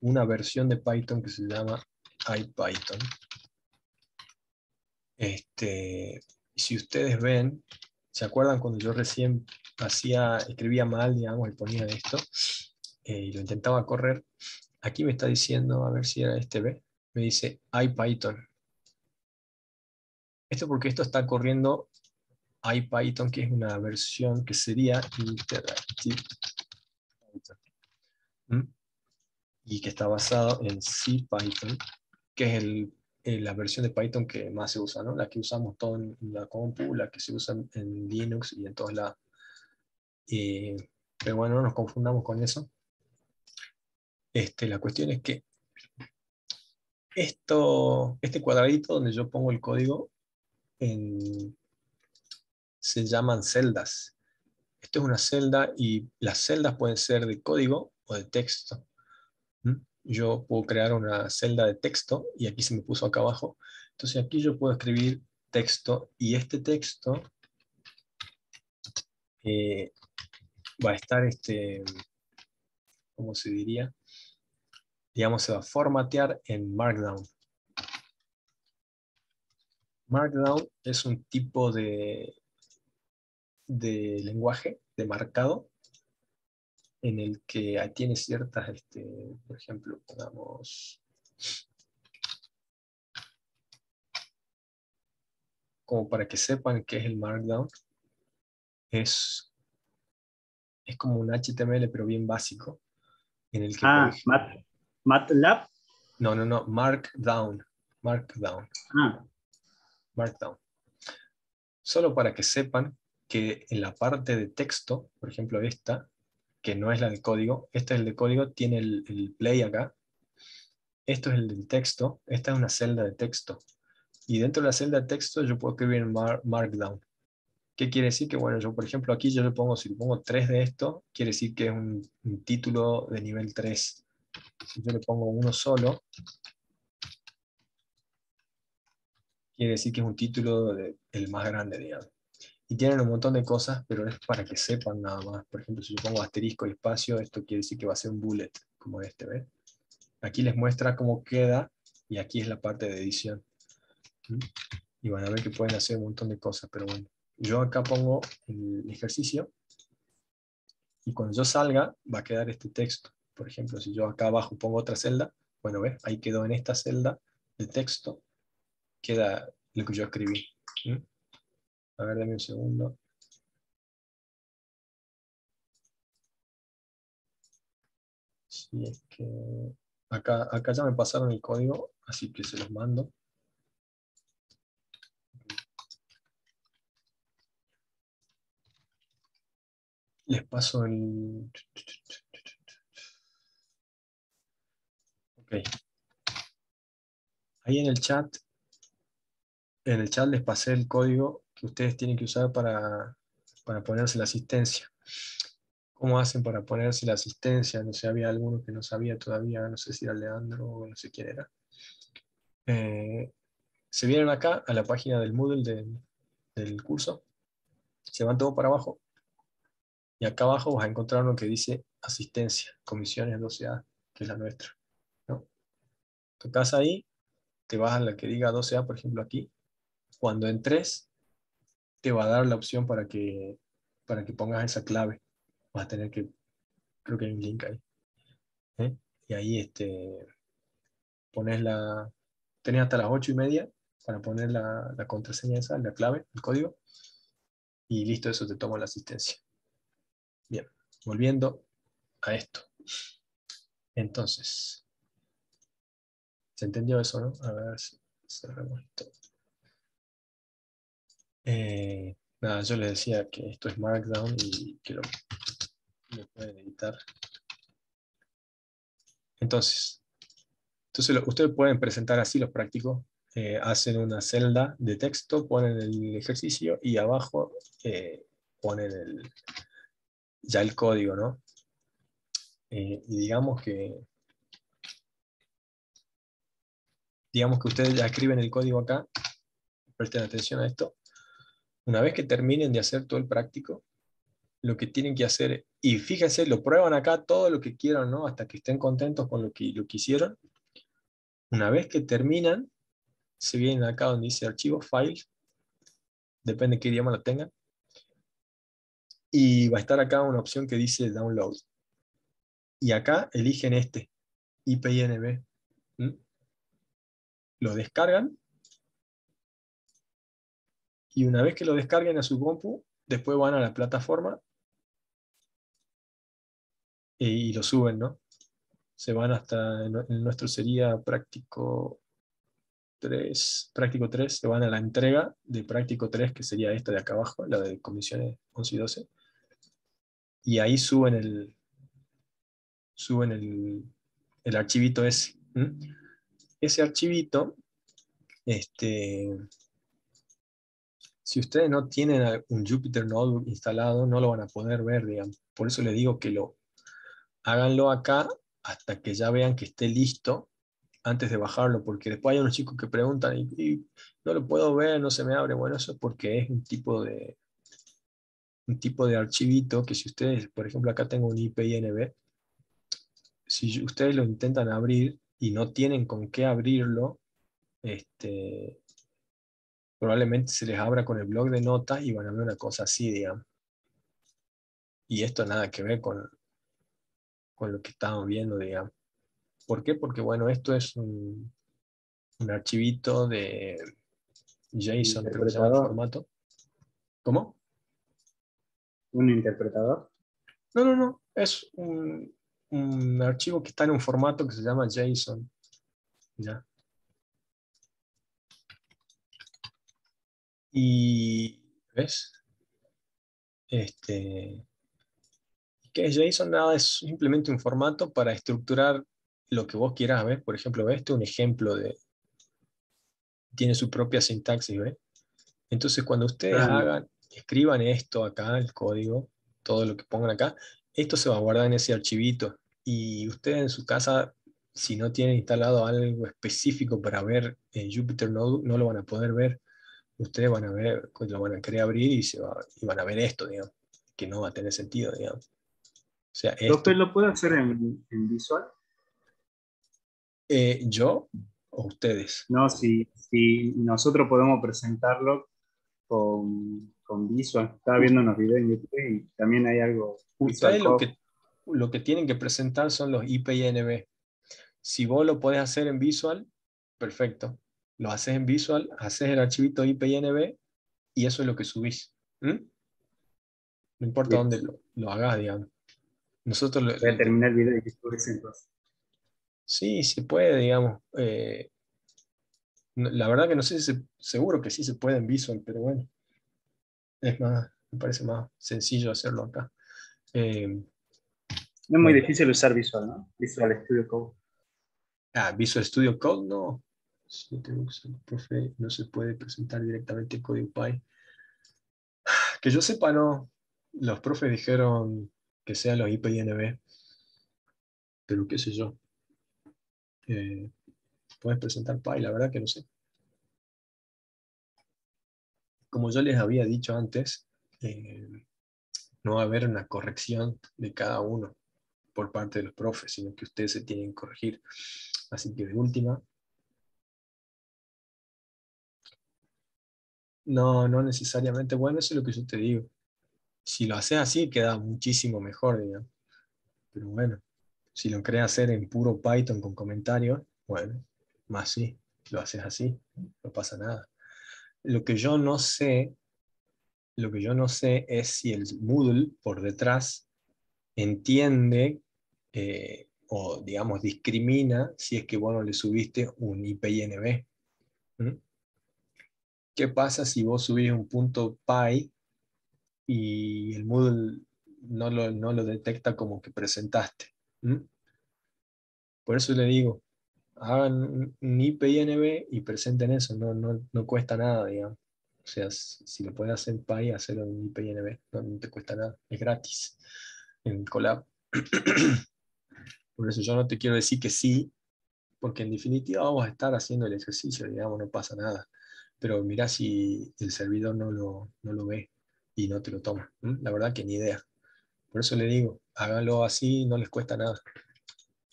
una versión de Python que se llama IPython. Si ustedes ven, ¿se acuerdan cuando yo recién escribía mal, digamos, y ponía esto, y lo intentaba correr? Aquí me está diciendo, a ver si era B, me dice IPython. Esto porque esto está corriendo IPython, que es una versión que sería Interactive Python. ¿Mm? Y que está basado en CPython, que es la versión de Python que más se usa, ¿no? La que usamos todo en la compu, la que se usa en Linux y en todos lados. Pero bueno, no nos confundamos con eso. La cuestión es que este cuadradito donde yo pongo el código se llaman celdas. Esto es una celda y las celdas pueden ser de código o de texto. ¿Mm? Yo puedo crear una celda de texto y aquí se me puso acá abajo. Entonces aquí yo puedo escribir texto y este texto eh, va a estar, ¿cómo se diría? Digamos, se va a formatear en Markdown. Markdown es un tipo de lenguaje, de marcado, en el que tiene ciertas, por ejemplo, pongamos, como para que sepan qué es el Markdown, es, es como un HTML, pero bien básico, en el que, por Ah, ejemplo, MATLAB. no, Markdown, Markdown, Ah, Markdown. Solo para que sepan que en la parte de texto, por ejemplo esta, que no es la de código, esta es el de código, tiene el play acá, esto es el del texto, esta es una celda de texto, y dentro de la celda de texto yo puedo escribir en Markdown. ¿Qué quiere decir? Que bueno, yo por ejemplo aquí yo le pongo, si le pongo 3 de esto, quiere decir que es un título de nivel 3. Si yo le pongo uno solo, quiere decir que es un título el más grande, digamos. Y tienen un montón de cosas, pero es para que sepan nada más. Por ejemplo, si yo pongo asterisco y espacio, esto quiere decir que va a ser un bullet, como ¿ves? Aquí les muestra cómo queda, y aquí es la parte de edición. ¿Mm? Y van a ver que pueden hacer un montón de cosas, pero bueno. yo acá pongo el ejercicio, y cuando yo salga va a quedar este texto. Por ejemplo, si yo acá abajo pongo otra celda, bueno, ¿ves? Ahí quedó en esta celda de texto, queda lo que yo escribí. ¿Mm? A ver, dame un segundo. Si es que acá ya me pasaron el código, así que se los mando. Les paso el... Ok. Ahí en el chat les pasé el código que ustedes tienen que usar para ponerse la asistencia. ¿Cómo hacen para ponerse la asistencia? No sé, había alguno que no sabía todavía, no sé si era Leandro o no sé quién era. Se vienen acá a la página del Moodle del curso, se van todo para abajo, y acá abajo vas a encontrar uno que dice asistencia, comisiones 12A, que es la nuestra, ¿no? Tocas ahí, te vas a la que diga 12A, por ejemplo aquí. Cuando entres, te va a dar la opción para que pongas esa clave. Vas a tener que, creo que hay un link ahí. ¿Eh? Y ahí tenés hasta las 8:30 para poner la contraseña esa, la clave, el código, y listo, eso te toma la asistencia. Bien, volviendo a esto. Entonces, ¿se entendió eso, no? A ver si cerramos esto. Nada, yo les decía que esto es Markdown y que lo pueden editar. Entonces ustedes pueden presentar así los prácticos. Hacen una celda de texto, ponen el ejercicio y abajo ponen ya el código, ¿no? Y digamos que ustedes ya escriben el código acá, presten atención a esto. Una vez que terminen de hacer todo el práctico, lo que tienen que hacer, y fíjense, lo prueban acá todo lo que quieran, ¿no? Hasta que estén contentos con lo que hicieron. Una vez que terminan, se vienen acá donde dice archivo, files, depende de qué idioma lo tengan, y va a estar acá una opción que dice download. Y acá eligen IPINB. ¿Mm? Lo descargan, y una vez que lo descarguen a su compu, después van a la plataforma y lo suben, ¿no? Se van hasta, el nuestro sería práctico 3, se van a la entrega de práctico 3, que sería esta de acá abajo, la de comisiones 11 y 12, y ahí suben el archivito ese. ¿Mm? Ese archivito, si ustedes no tienen un Jupyter Notebook instalado, no lo van a poder ver, digamos. Por eso les digo que háganlo acá hasta que ya vean que esté listo antes de bajarlo, porque después hay unos chicos que preguntan y no lo puedo ver, no se me abre. Bueno, eso es porque es un tipo de archivito que, si ustedes, por ejemplo, acá tengo un IPINB, si ustedes lo intentan abrir y no tienen con qué abrirlo, probablemente se les abra con el bloc de notas y van a ver una cosa así, digamos. Y esto nada que ver con lo que estamos viendo, digamos. ¿Por qué? Porque, bueno, esto es un archivito de JSON, creo que se llama el Interpretador. formato. ¿Cómo? Un interpretador. No, no, no. Es un archivo que está en un formato que se llama JSON. ¿Ya? Y, ¿ves? ¿Qué es JSON? Nada, es simplemente un formato para estructurar lo que vos quieras, ¿ves? Por ejemplo, ¿ves? Este es un ejemplo tiene su propia sintaxis, ¿ves? Entonces, cuando ustedes Claro. escriban esto acá, el código, todo lo que pongan acá, esto se va a guardar en ese archivito. Y ustedes en su casa, si no tienen instalado algo específico para ver en Jupyter Notebook, no lo van a poder ver. Ustedes van a ver, pues lo van a querer abrir y van a ver esto, digamos, que no va a tener sentido, digamos. O sea, ¿Profe, esto, lo puede hacer en visual? yo o ustedes. No, si nosotros podemos presentarlo con con Visual. Estaba viendo unos videos en YouTube y también hay algo Visual Ustedes Code. lo que tienen que presentar son los IPNB. Si vos lo podés hacer en Visual, perfecto. Lo haces en Visual, haces el archivito IPNB y eso es lo que subís. ¿Mm? No importa Bien, dónde lo hagas, digamos. Nosotros, voy a terminar el video y después entonces. sí, se puede, digamos. La verdad que no sé si seguro que sí se puede en Visual, pero bueno, me parece más sencillo hacerlo acá. Eh, No es muy bueno, difícil usar Visual, ¿no? Visual Studio Code. Visual Studio Code no. Si no tengo que usar, profe, no se puede presentar directamente el código Py. Que yo sepa, no. Los profes dijeron que sean los IPNB, pero qué sé yo. Eh, Puedes presentar Py, la verdad que no sé. Como yo les había dicho antes, eh, no va a haber una corrección de cada uno por parte de los profes, sino que ustedes se tienen que corregir. Así que de última, no necesariamente, bueno, eso es lo que yo te digo. Si lo haces así, queda muchísimo mejor, digamos. Pero bueno, si lo querés hacer en puro Python con comentarios, bueno, más sí, lo haces así, no pasa nada. Lo que yo no sé, lo que yo no sé es si el Moodle por detrás entiende o, digamos, discrimina si es que vos no le subiste un IPNB. ¿Mm? ¿Qué pasa si vos subís un punto .py y el Moodle no lo detecta como que presentaste? ¿Mm? Por eso le digo, hagan un IPNB y presenten eso, no cuesta nada, digamos. O sea, si lo puedes hacer en PY, hacerlo en IPNB, no te cuesta nada, es gratis en Colab. Por eso yo no te quiero decir que sí, porque en definitiva vamos a estar haciendo el ejercicio, digamos, no pasa nada. Pero mirá si el servidor no lo ve y no te lo toma. La verdad que ni idea. Por eso le digo, háganlo así, no les cuesta nada.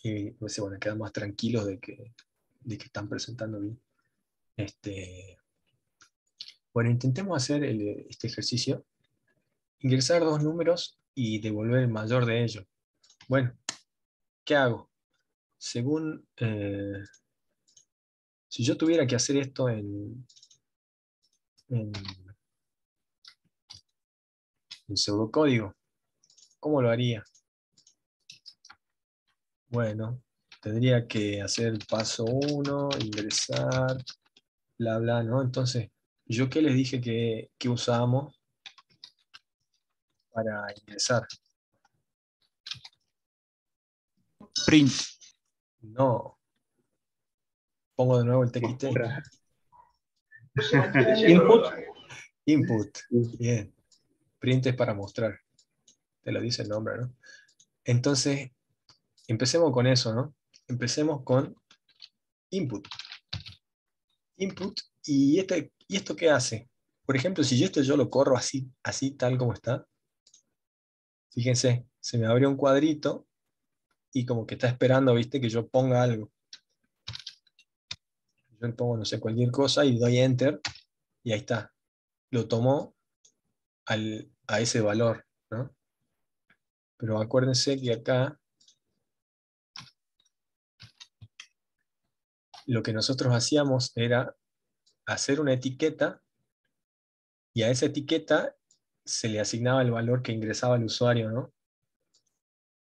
Y pues, se van a quedar más tranquilos de que están presentando bien. Bueno, intentemos hacer este ejercicio. Ingresar dos números y devolver el mayor de ellos. Bueno, ¿qué hago? Según, si yo tuviera que hacer esto en, en pseudocódigo, ¿cómo lo haría? Bueno, tendría que hacer paso 1, ingresar, bla, bla, ¿no? Entonces, ¿yo qué les dije que usábamos para ingresar? Print. No, pongo de nuevo el TXT. Input. Input, bien. Print es para mostrar, te lo dice el nombre, ¿no? Entonces, empecemos con eso, ¿no? Empecemos con input. Input, ¿y esto qué hace? Por ejemplo, si esto yo lo corro así tal como está, fíjense, se me abrió un cuadrito y como que está esperando, ¿viste? Que yo ponga algo. Yo le pongo, no sé, cualquier cosa y doy enter y ahí está. Lo tomó a ese valor, ¿no? Pero acuérdense que acá lo que nosotros hacíamos era hacer una etiqueta y a esa etiqueta se le asignaba el valor que ingresaba el usuario, ¿no?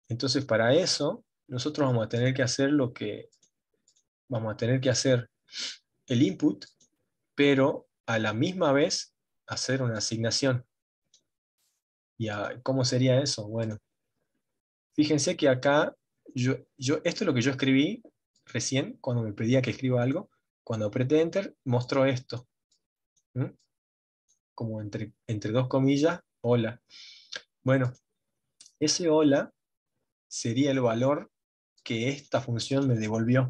Entonces, para eso, nosotros vamos a tener que hacer vamos a tener que hacer el input, pero a la misma vez hacer una asignación. ¿Cómo sería eso? Bueno, fíjense que acá, esto es lo que yo escribí recién, cuando me pedía que escriba algo. Cuando apreté Enter, mostró esto. ¿Mm? Como entre dos comillas, hola. Bueno, ese hola sería el valor que esta función me devolvió.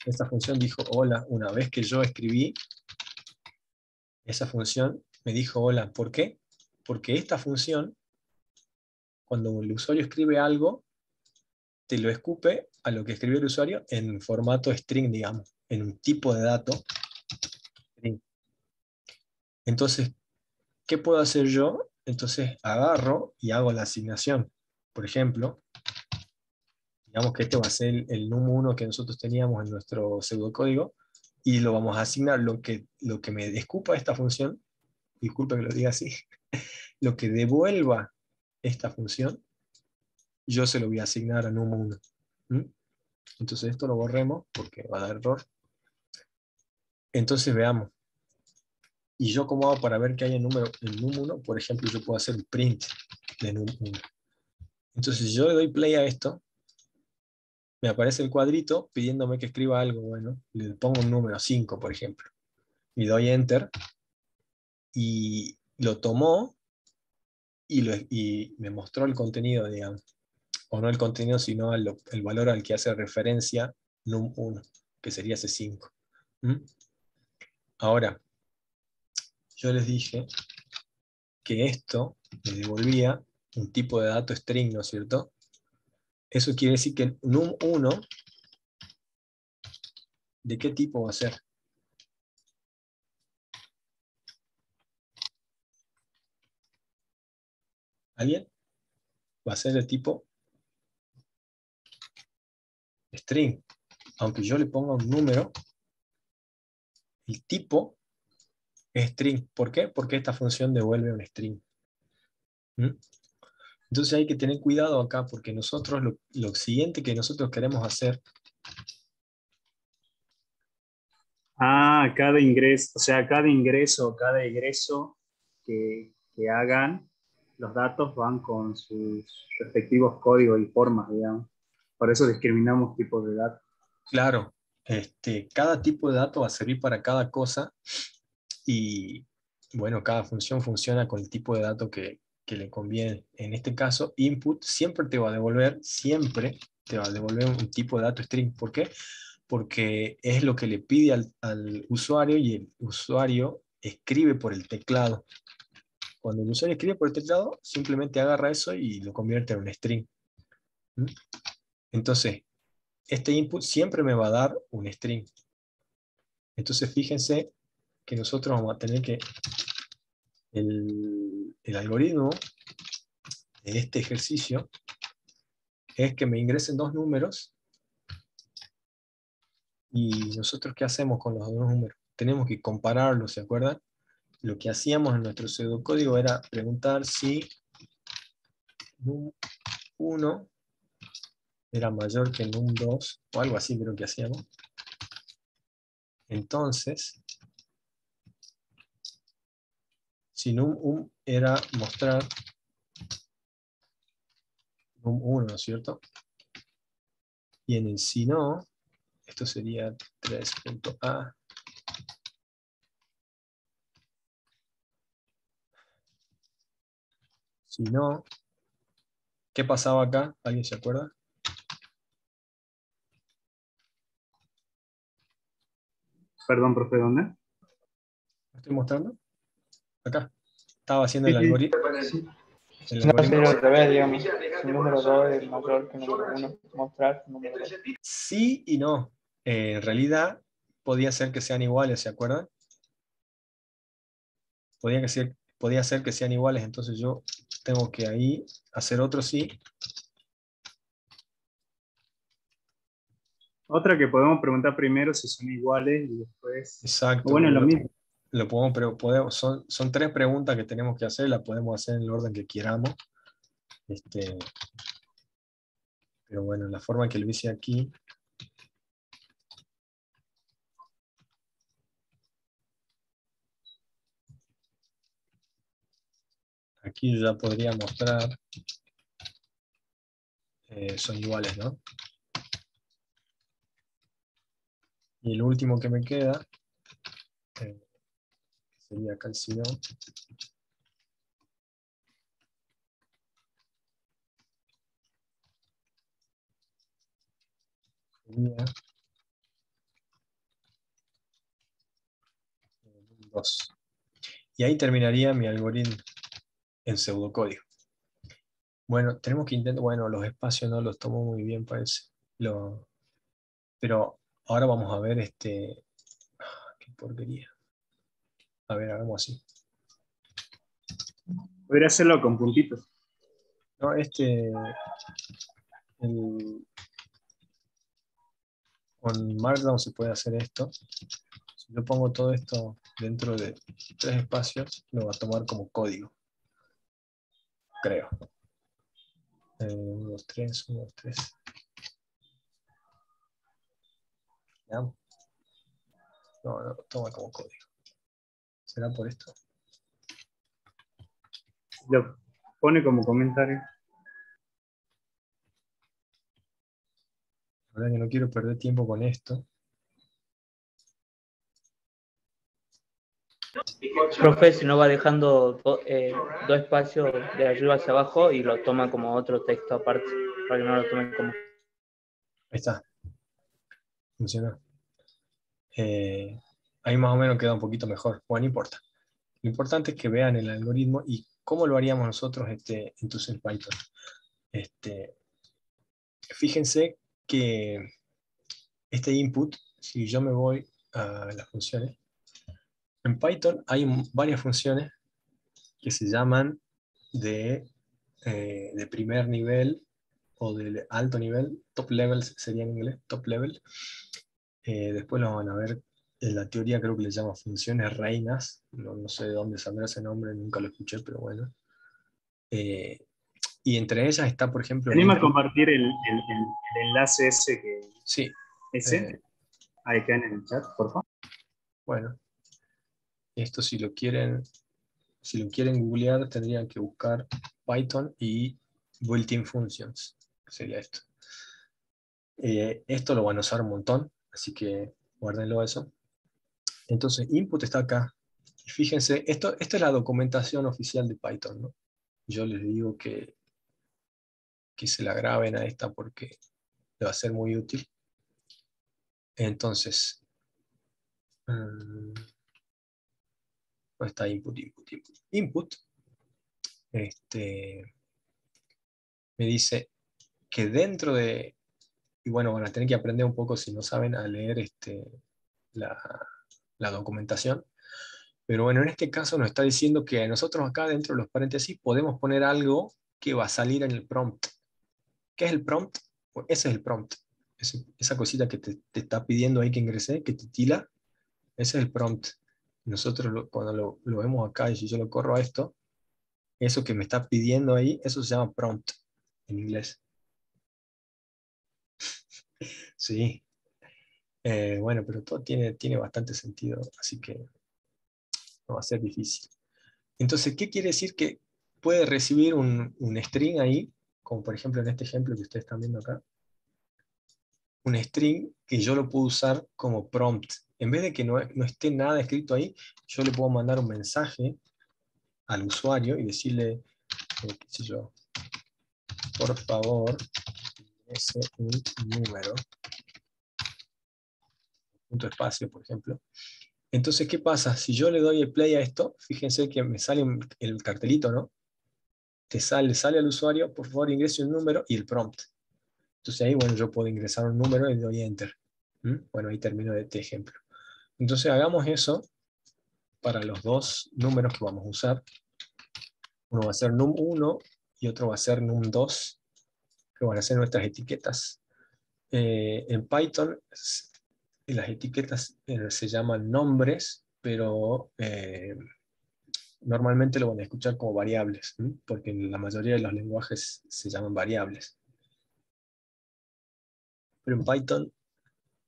Esta función dijo hola una vez que yo escribí. Esa función me dijo hola. ¿Por qué? Porque esta función, cuando el usuario escribe algo, te lo escupe a lo que escribió el usuario en formato string, digamos, en un tipo de dato string. Entonces, ¿qué puedo hacer yo? Entonces agarro y hago la asignación. Por ejemplo, digamos que este va a ser el num1 que nosotros teníamos en nuestro pseudocódigo, y lo vamos a asignar. Lo que me escupa esta función, disculpa que lo diga así, lo que devuelva esta función, yo se lo voy a asignar a num1. ¿Mm? Entonces esto lo borremos porque va a dar error. Entonces veamos. ¿Y yo cómo hago para ver que hay el num1? Por ejemplo, yo puedo hacer un print de num1. Entonces si yo le doy play a esto, me aparece el cuadrito pidiéndome que escriba algo. Bueno, le pongo un número 5, por ejemplo, y doy enter, y lo tomó y me mostró el contenido, digamos. O no el contenido, sino el valor al que hace referencia num1, que sería ese 5. ¿Mm? Ahora, yo les dije que esto me devolvía un tipo de dato string, ¿no es cierto? Eso quiere decir que num1, ¿de qué tipo va a ser? ¿Alguien? Va a ser de tipo string. Aunque yo le ponga un número, el tipo es string. ¿Por qué? Porque esta función devuelve un string. ¿Mm? Entonces hay que tener cuidado acá, porque nosotros lo siguiente que nosotros queremos hacer. Ah, cada ingreso, o sea, cada ingreso, cada egreso que hagan, los datos van con sus respectivos códigos y formas, digamos. Por eso discriminamos tipos de datos. Claro, cada tipo de dato va a servir para cada cosa, y bueno, cada función funciona con el tipo de dato que le conviene. En este caso, input siempre te va a devolver un tipo de dato string. ¿Por qué? Porque es lo que le pide al usuario, y el usuario escribe por el teclado. Cuando el usuario escribe por el teclado, simplemente agarra eso y lo convierte en un string. ¿Mm? Entonces, este input siempre me va a dar un string. Entonces, fíjense que nosotros vamos a tener que el algoritmo de este ejercicio es que me ingresen dos números, y nosotros, ¿qué hacemos con los dos números? Tenemos que compararlos, ¿se acuerdan? Lo que hacíamos en nuestro pseudocódigo era preguntar si num1 era mayor que num2, o algo así creo que hacíamos. Entonces, si num1 era mostrar num1, ¿no es cierto? Y en el si no, esto sería 3.a. Si no, ¿qué pasaba acá? ¿Alguien se acuerda? Perdón, profe, ¿dónde? ¿Lo estoy mostrando? Acá. Estaba haciendo Sí, el sí. algoritmo. Sí. El No, algoritmo. sería al revés, digamos. Si el número 2 es mayor que el número 1, mostrar el número 2. Sí y no. En realidad, podía ser que sean iguales, ¿se acuerdan? Podía ser que sean iguales, entonces yo tengo que ahí hacer otro sí. Otra que podemos preguntar primero si son iguales y después... Exacto. Bueno, lo mismo. Lo podemos, pero son tres preguntas que tenemos que hacer, las podemos hacer en el orden que queramos. Pero bueno, la forma que lo hice aquí. Aquí yo ya podría mostrar. Son iguales, ¿no? Y el último que me queda sería acá el si no. Sería 2. Y ahí terminaría mi algoritmo en pseudocódigo. Bueno, tenemos que intentar, bueno, los espacios no los tomo muy bien, parece. Pero ahora vamos a ver qué porquería. A ver, hagamos así. Podría hacerlo con puntitos. No, con Markdown se puede hacer esto. Si yo pongo todo esto dentro de 3 espacios, lo va a tomar como código. Creo. 1, 2, 3, 1, 2, 3. ¿Ya? No, no, toma como código. ¿Será por esto? Lo pone como comentario. La verdad que no quiero perder tiempo con esto. Profe, si no va dejando dos espacios de arriba hacia abajo y lo toma como otro texto aparte, para que no lo tomen como... Ahí está. Funciona. Ahí más o menos queda un poquito mejor. Bueno, no importa. Lo importante es que vean el algoritmo y cómo lo haríamos nosotros entonces en Python. Fíjense que este input, si yo me voy a las funciones, en Python hay varias funciones que se llaman de primer nivel o de alto nivel, top level sería en inglés, top level. Después lo van a ver, en la teoría creo que le llaman funciones reinas, no sé de dónde saldrá ese nombre, nunca lo escuché, pero bueno. Y entre ellas está, por ejemplo, ¿Te el anima a input. compartir el enlace ese que... Sí. Ese? Ahí queda en el chat, por favor. Bueno, esto si lo quieren googlear, tendrían que buscar Python y built-in functions, que sería esto. Esto lo van a usar un montón, así que guárdenlo eso. Entonces, input está acá. Y fíjense, esta es la documentación oficial de Python, ¿no? Yo les digo que se la graben a esta porque le va a ser muy útil. Entonces, ¿dónde está input? Input me dice que dentro de, y bueno, van a tener que aprender un poco si no saben a leer la documentación, pero bueno, en este caso nos está diciendo que nosotros acá dentro de los paréntesis podemos poner algo que va a salir en el prompt. ¿Qué es el prompt? Pues ese es el prompt. Esa cosita que te está pidiendo ahí que ingrese, que te tila, ese es el prompt. Nosotros cuando lo vemos acá, y si yo lo corro a esto, eso que me está pidiendo ahí, eso se llama prompt en inglés. Sí. Bueno, pero todo tiene bastante sentido, así que no va a ser difícil. Entonces, ¿qué quiere decir? Que puede recibir un string ahí, como por ejemplo en este ejemplo que ustedes están viendo acá, un string que yo lo puedo usar como prompt. En vez de que no esté nada escrito ahí, yo le puedo mandar un mensaje al usuario y decirle, qué sé yo, por favor, ingrese un número, punto espacio, por ejemplo. Entonces, ¿qué pasa? Si yo le doy el play a esto, fíjense que me sale el cartelito, ¿no? Sale al usuario, por favor ingrese un número y el prompt. Entonces ahí, bueno, yo puedo ingresar un número y le doy enter. Bueno, ahí termino este ejemplo. Entonces hagamos eso para los dos números que vamos a usar. Uno va a ser num1 y otro va a ser num2, que van a ser nuestras etiquetas. En Python las etiquetas se llaman nombres, pero normalmente lo van a escuchar como variables, porque en la mayoría de los lenguajes se llaman variables. Pero en Python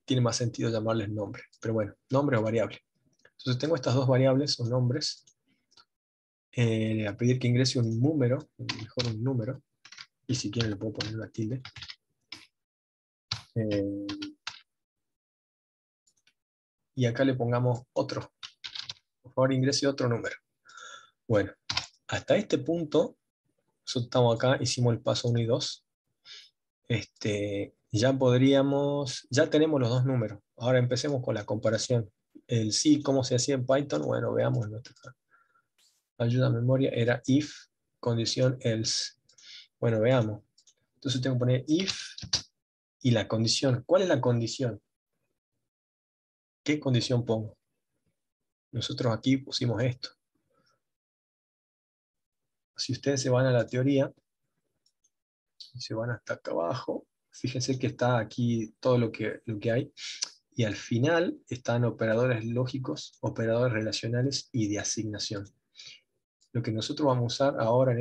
tiene más sentido llamarles nombre. Pero bueno, nombre o variable. Entonces tengo estas dos variables o nombres. Le voy a pedir que ingrese un número, mejor un número, y si quieren le puedo poner una tilde. Y acá le pongamos otro. Por favor ingrese otro número. Bueno, hasta este punto, nosotros estamos acá, hicimos el paso 1 y 2. Ya tenemos los dos números. Ahora empecemos con la comparación. El sí, ¿cómo se hacía en Python? Bueno, veamos en nuestra ayuda a memoria, era if, condición else. Bueno, veamos. Entonces tengo que poner if y la condición. ¿Cuál es la condición? ¿Qué condición pongo? Nosotros aquí pusimos esto. si ustedes se van a la teoría, y se van hasta acá abajo, fíjense que está aquí todo lo que hay, y al final están operadores lógicos, operadores relacionales y de asignación. Lo que nosotros vamos a usar ahora en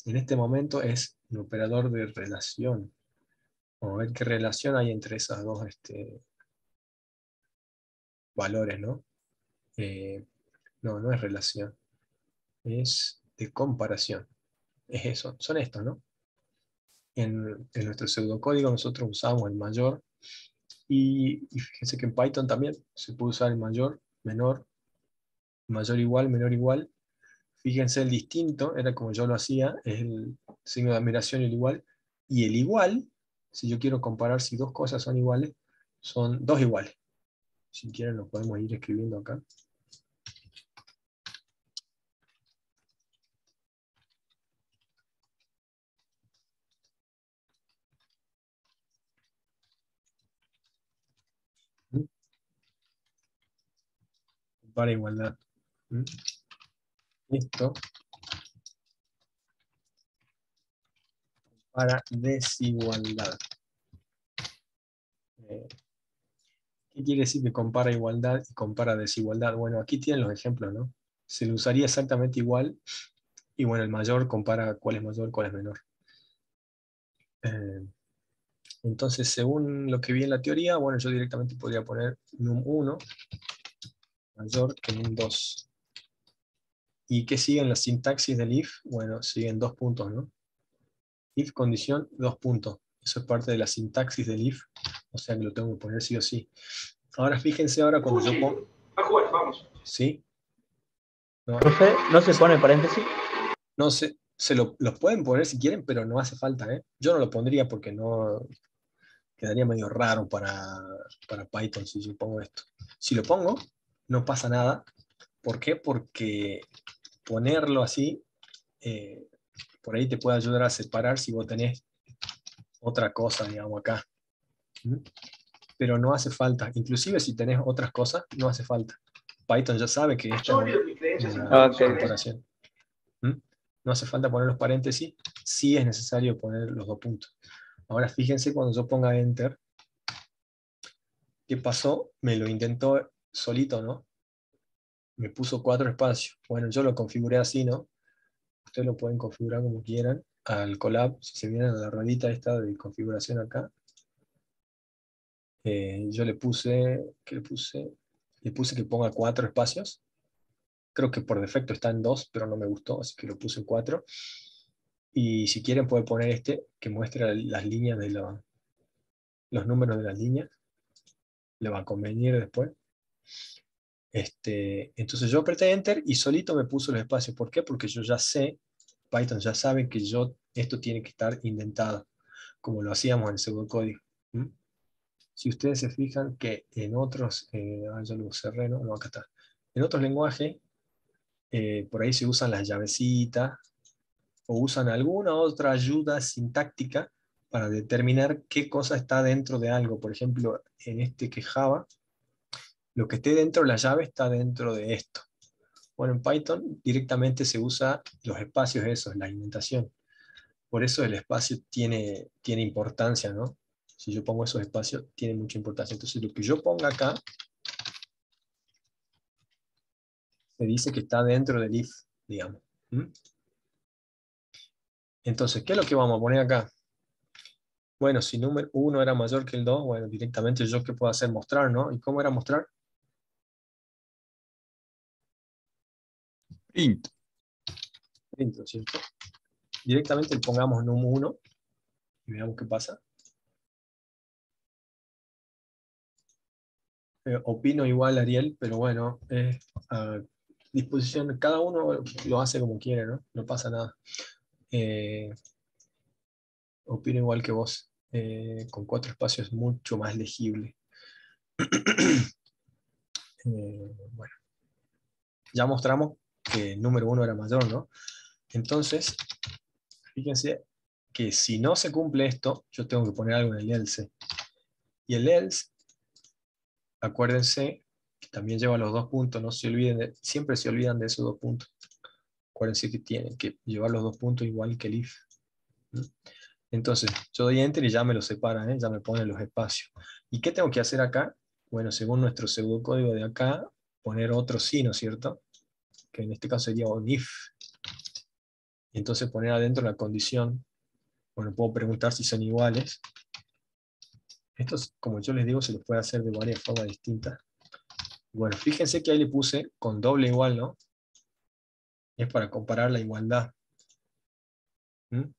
este momento es un operador de relación. Vamos a ver qué relación hay entre esas dos valores, ¿no? No es relación, es de comparación. Es eso, son estos, ¿no? En nuestro pseudocódigo nosotros usamos el mayor, y fíjense que en Python también se puede usar el mayor, menor, mayor igual, menor igual. Fíjense el distinto, era como yo lo hacía, es el signo de admiración y el igual. Y el igual, si yo quiero comparar si dos cosas son iguales, son dos iguales. Si quieren lo podemos ir escribiendo acá. Para igualdad. Esto para desigualdad. ¿Qué quiere decir que compara igualdad y compara desigualdad? Bueno, aquí tienen los ejemplos, ¿no? Se lo usaría exactamente igual, y bueno, el mayor compara cuál es mayor, cuál es menor. Entonces, según lo que vi en la teoría, bueno, yo directamente podría poner num1 mayor que num2. ¿Y qué siguen la sintaxis del if? Bueno, siguen dos puntos, ¿no? If condición, dos puntos. Eso es parte de la sintaxis del if, o sea que lo tengo que poner sí o sí. Ahora fíjense ahora cuando yo pongo... A jugar, vamos. ¿Sí? No, Profe, ¿no se pone paréntesis? no sé, los pueden poner si quieren, pero no hace falta, ¿eh? Yo no lo pondría porque no quedaría medio raro para Python si yo pongo esto. Si lo pongo, no pasa nada. ¿Por qué? Porque ponerlo así, por ahí te puede ayudar a separar si vos tenés otra cosa, digamos, acá. ¿Mm? Pero no hace falta. Inclusive si tenés otras cosas, no hace falta. Python ya sabe que esta es una comparación. ¿Mm? No hace falta poner los paréntesis, sí es necesario poner los dos puntos. Ahora fíjense cuando yo ponga Enter, ¿qué pasó? Me lo intentó solito, ¿no? Me puso 4 espacios. Bueno, yo lo configuré así, ¿no? Ustedes lo pueden configurar como quieran. Al Colab, si se vienen a la ruedita esta de configuración acá, yo le puse, ¿qué le puse? Le puse que ponga 4 espacios. Creo que por defecto está en 2, pero no me gustó, así que lo puse en 4. Y si quieren pueden poner este, que muestra las líneas de los números de las líneas. Le va a convenir después. Entonces yo apreté Enter y solito me puso los espacios. ¿Por qué? Porque yo ya sé, Python ya sabe que esto tiene que estar indentado, como lo hacíamos en el pseudocódigo. ¿Mm? Si ustedes se fijan que en otros, ya lo cerré, ¿no? No, acá está. En otros lenguajes, por ahí se usan las llavecitas, o usan alguna otra ayuda sintáctica para determinar qué cosa está dentro de algo. Por ejemplo, en este que es Java, lo que esté dentro de la llave está dentro de esto. Bueno, en Python directamente se usa los espacios esos, la indentación. Por eso el espacio tiene importancia, ¿no? Si yo pongo esos espacios, tiene mucha importancia. Entonces lo que yo ponga acá, se dice que está dentro del if, digamos. ¿Mm? Entonces, ¿qué es lo que vamos a poner acá? Bueno, si número 1 era mayor que el 2, bueno, directamente yo qué puedo hacer, mostrar, ¿no? ¿Y cómo era mostrar? Print. Print, ¿no es cierto? Directamente le pongamos num1 y veamos qué pasa. Opino igual, Ariel, pero bueno, a disposición, cada uno lo hace como quiere, ¿no? No pasa nada. Opino igual que vos. Con 4 espacios es mucho más legible. Bueno, ya mostramos que el número 1 era mayor, ¿no? Entonces, fíjense que si no se cumple esto, yo tengo que poner algo en el else. Y el else, acuérdense, que también lleva los dos puntos, no se olviden siempre se olvidan de esos dos puntos. Acuérdense que tienen que llevar los dos puntos igual que el if. ¿Mm? Entonces, yo doy enter y ya me lo separa, ya me pone los espacios. ¿Y qué tengo que hacer acá? Bueno, según nuestro pseudocódigo de acá, poner otro sí, ¿no es cierto? Que en este caso sería un if. Y entonces poner adentro la condición. Bueno, puedo preguntar si son iguales. Estos, como yo les digo, se los puede hacer de varias formas distintas. Bueno, fíjense que ahí le puse con doble igual, ¿no? Es para comparar la igualdad. ¿Mm?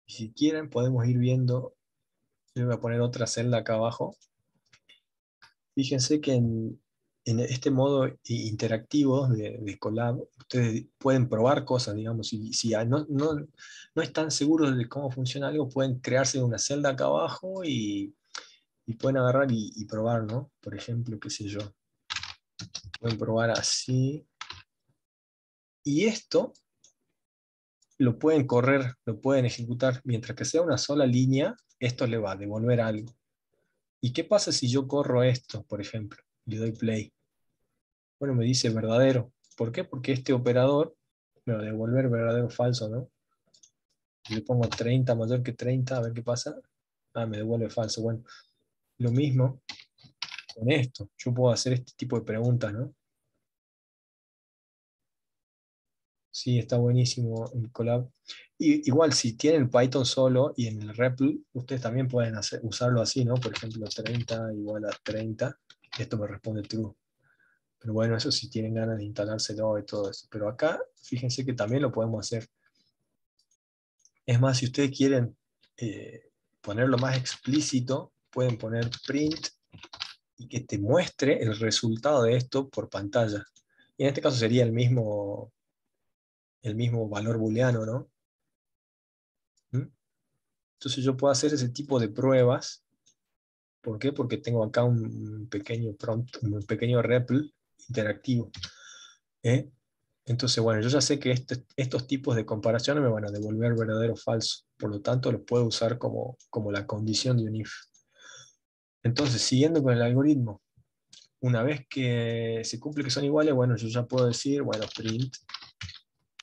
Y si quieren, podemos ir viendo. Yo voy a poner otra celda acá abajo. Fíjense que en este modo interactivo de Colab, ustedes pueden probar cosas, digamos, y si no están seguros de cómo funciona algo, pueden crearse una celda acá abajo y pueden agarrar y probar, ¿no? Por ejemplo, qué sé yo, pueden probar así. Y esto lo pueden correr, lo pueden ejecutar, mientras que sea una sola línea, esto le va a devolver algo. ¿Y qué pasa si yo corro esto, por ejemplo? Le doy play. Bueno, me dice verdadero. ¿Por qué? Porque este operador me va a devolver verdadero o falso, ¿no? Si le pongo 30 mayor que 30, a ver qué pasa. Ah, me devuelve falso. Bueno, lo mismo con esto. Yo puedo hacer este tipo de preguntas, ¿no? Sí, está buenísimo el Colab. Y, igual, si tienen Python solo y en el REPL, ustedes también pueden usarlo así, ¿no? Por ejemplo, 30 igual a 30. Esto me responde true. Pero bueno, eso si tienen ganas de instalárselo y todo eso. Pero acá, fíjense que también lo podemos hacer. Es más, si ustedes quieren ponerlo más explícito, pueden poner print y que te muestre el resultado de esto por pantalla. Y en este caso sería el mismo valor booleano, ¿no? ¿Mm? Entonces yo puedo hacer ese tipo de pruebas. ¿Por qué? Porque tengo acá un pequeño prompt, un pequeño REPL interactivo. ¿Eh? Entonces, bueno, yo ya sé que estos tipos de comparaciones me van a devolver verdadero o falso. Por lo tanto, los puedo usar como la condición de un if. Entonces, siguiendo con el algoritmo, una vez que se cumple que son iguales, bueno, yo ya puedo decir, bueno, print,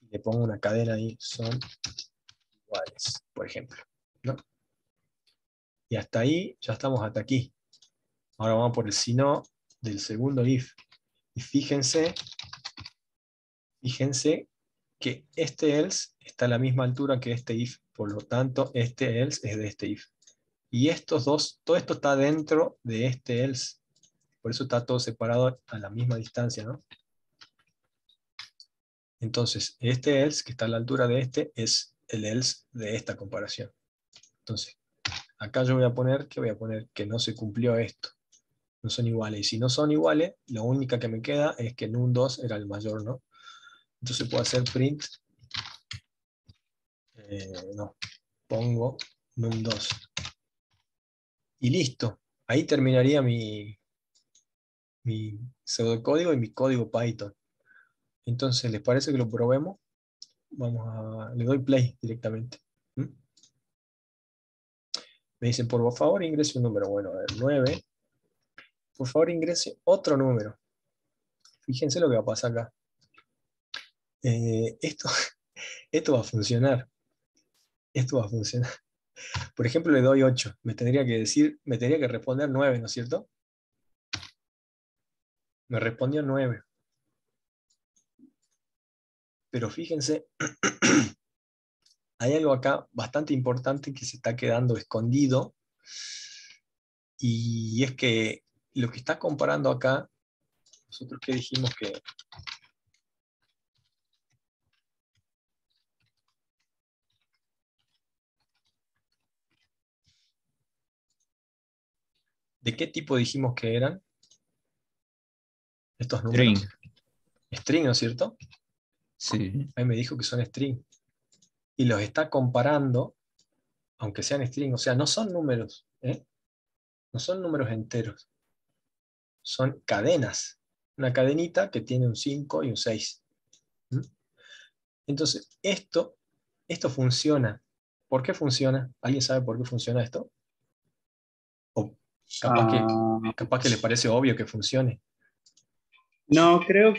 y le pongo una cadena ahí, son iguales, por ejemplo, ¿no? Y hasta ahí, ya estamos hasta aquí. Ahora vamos por el si no del segundo if. Y fíjense que este else está a la misma altura que este if, por lo tanto, este else es de este if. Y estos dos, todo esto está dentro de este else. Por eso está todo separado a la misma distancia, ¿no? Entonces, este else, que está a la altura de este, es el else de esta comparación. Entonces, acá yo voy a poner, ¿qué voy a poner? Que no se cumplió esto. No son iguales. Y si no son iguales, la única que me queda es que num2 era el mayor, ¿no? Entonces puedo hacer print, no, pongo num2. Y listo. Ahí terminaría mi pseudocódigo y mi código Python. Entonces, ¿les parece que lo probemos? Le doy play directamente. ¿Mm? Me dicen, por favor, ingrese un número. Bueno, a ver, 9. Por favor, ingrese otro número. Fíjense lo que va a pasar acá. Esto, esto va a funcionar. Esto va a funcionar. Por ejemplo, le doy 8. Me tendría que responder 9, ¿no es cierto? Me respondió 9. Pero fíjense, hay algo acá bastante importante que se está quedando escondido. Y es que lo que está comparando acá, nosotros que dijimos que ¿de qué tipo dijimos que eran estos números? String. String, ¿no es cierto? Sí. Ahí me dijo que son string. Y los está comparando, aunque sean string, o sea, no son números, ¿eh? No son números enteros, son cadenas. Una cadenita que tiene un 5 y un 6. ¿Mm? Entonces, esto funciona. ¿Por qué funciona? ¿Alguien sabe por qué funciona esto? O capaz que, Ah, capaz que les parece obvio que funcione. no, creo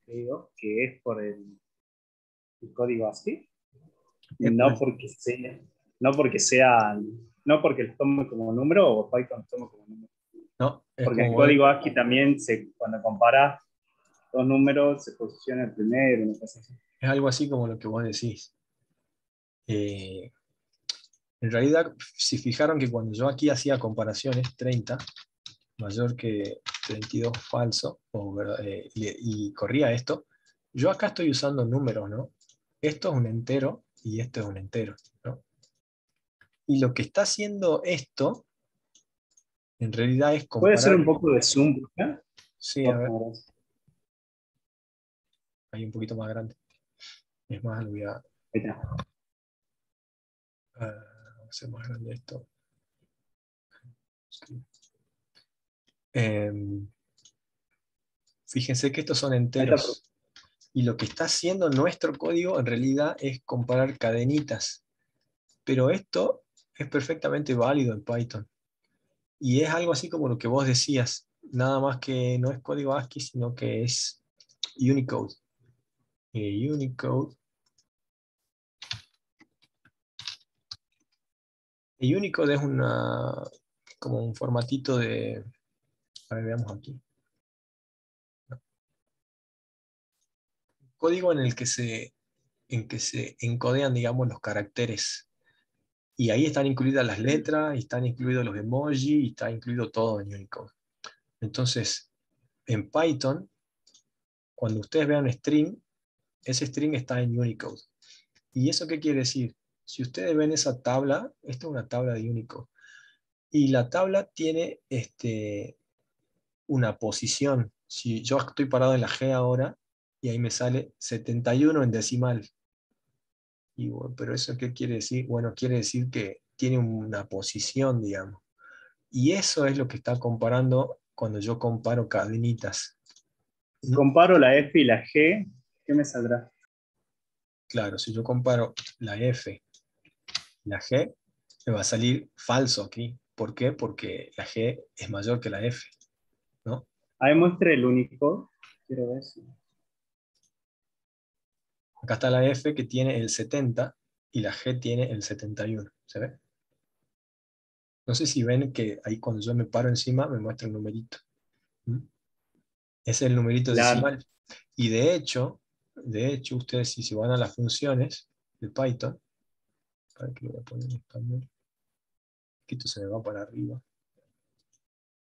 creo que es por el código ASCII, Es no por- porque no porque los tome como número o Python los tome como número. no, es Porque el como código ASCII también, cuando comparas dos números, se posiciona el primero, una cosa así. es algo así como lo que vos decís. Eh, en realidad, si fijaron que cuando yo aquí hacía comparaciones, 30 mayor que 32 falso, y corría esto, yo acá estoy usando números, ¿no? Esto es un entero y esto es un entero, ¿no? Y lo que está haciendo esto, en realidad es ¿Puede hacer comparar... un poco de zoom, ¿eh? Sí, a ver, ahí un poquito más grande. Es más, lo voy a Ahí está. hacer más grande esto. Em, fíjense que estos son Ahí está. enteros. Y lo que está haciendo nuestro código en realidad es comparar cadenitas. Pero esto es perfectamente válido en Python. Y es algo así como lo que vos decías. Nada más que no es código ASCII, sino que es Unicode. Unicode. Y Unicode es como un formatito de... A ver, veamos aquí. Código en que se encodean, digamos, los caracteres. Y ahí están incluidas las letras, y están incluidos los emojis, y está incluido todo en Unicode. Entonces, en Python, cuando ustedes vean string, ese string está en Unicode. ¿Y eso qué quiere decir? Si ustedes ven esa tabla, esta es una tabla de Unicode. Y la tabla tiene una posición. Si yo estoy parado en la G ahora, y ahí me sale 71 en decimal. Y bueno, pero ¿eso qué quiere decir? Bueno, quiere decir que tiene una posición, digamos. Y eso es lo que está comparando cuando yo comparo cadenitas. Si comparo la F y la G, ¿qué me saldrá? Claro, si yo comparo la F y la G, me va a salir falso aquí. ¿Por qué? Porque la G es mayor que la F, ¿no? Ahí muestra el Unicode. Quiero ver si... Acá está la F que tiene el 70 y la G tiene el 71. ¿Se ve? No sé si ven que ahí cuando yo me paro encima me muestra el numerito. ¿Mm? Ese es el numerito Claro. decimal. Y de hecho, ustedes si se van a las funciones de Python, para que lo voy a poner en español, que esto se me va para arriba,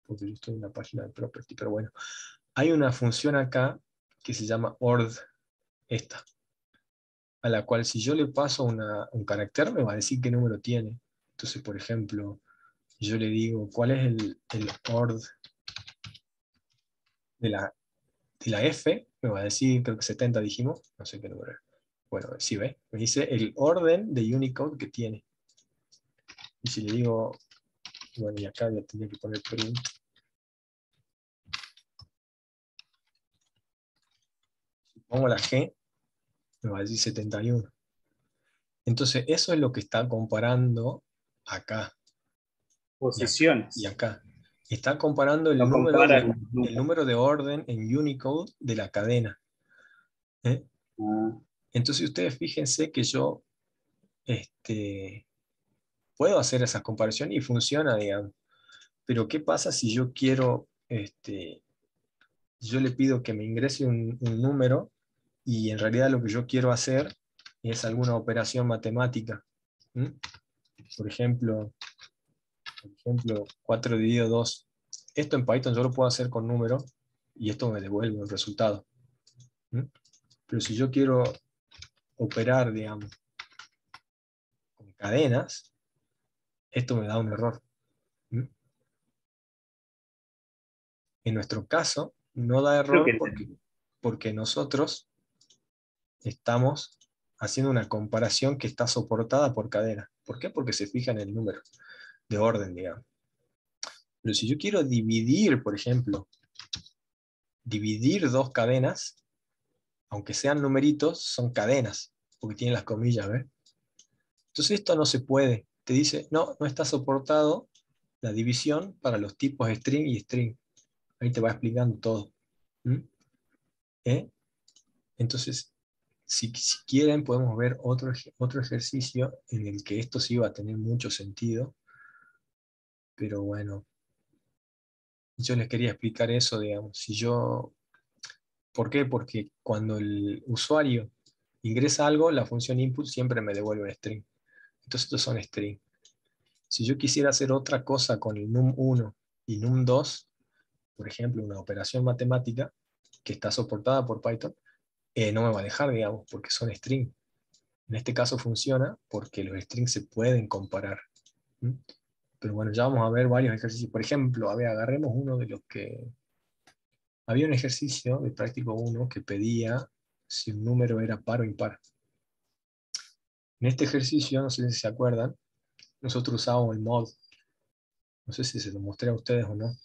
porque yo estoy en la página de property, pero bueno, hay una función acá que se llama ord, esta, a la cual si yo le paso un carácter me va a decir qué número tiene. Entonces, por ejemplo, yo le digo, ¿cuál es el ord de la F? Me va a decir, creo que 70 dijimos, no sé qué número es. Bueno, si ve, me dice el orden de Unicode que tiene. Y si le digo, bueno, y acá ya tendría que poner print. Si pongo la G, me va a decir 71. Entonces, eso es lo que está comparando acá y Posiciones. acá. Está comparando No compara los el números. número de orden en Unicode de la cadena. ¿Eh? Ah, Entonces, ustedes fíjense que yo puedo hacer esas comparaciones y funciona, digamos. Pero, ¿qué pasa si yo quiero, yo le pido que me ingrese un número y en realidad lo que yo quiero hacer es alguna operación matemática? ¿Mm? Por ejemplo, 4 dividido 2. Esto en Python yo lo puedo hacer con números y esto me devuelve el resultado. ¿Mm? Pero si yo quiero operar, digamos, con cadenas, esto me da un error. ¿Mm? En nuestro caso, no da creo que error entendí. porque nosotros estamos haciendo una comparación que está soportada por cadena. ¿Por qué? Porque se fija en el número de orden, digamos. Pero si yo quiero dividir, por ejemplo, dividir dos cadenas, aunque sean numeritos, son cadenas, porque tienen las comillas, ¿ves? Entonces esto no se puede. Te dice, no, no está soportado la división para los tipos string y string. Ahí te va explicando todo. ¿Mm? ¿Eh? Entonces, si quieren, podemos ver otro ejercicio en el que esto sí va a tener mucho sentido, pero bueno, yo les quería explicar eso, digamos. ¿Por qué? Porque cuando el usuario ingresa algo, la función input siempre me devuelve un string. Entonces estos son string. Si yo quisiera hacer otra cosa con el num1 y num2, por ejemplo, una operación matemática que está soportada por Python, no me va a dejar, digamos, porque son string. En este caso funciona porque los strings se pueden comparar. ¿Mm? Pero bueno, ya vamos a ver varios ejercicios. Por ejemplo, a ver, agarremos uno de los que... Había un ejercicio de práctico 1 que pedía si un número era par o impar. En este ejercicio, no sé si se acuerdan, nosotros usábamos el mod. No sé si se lo mostré a ustedes o no.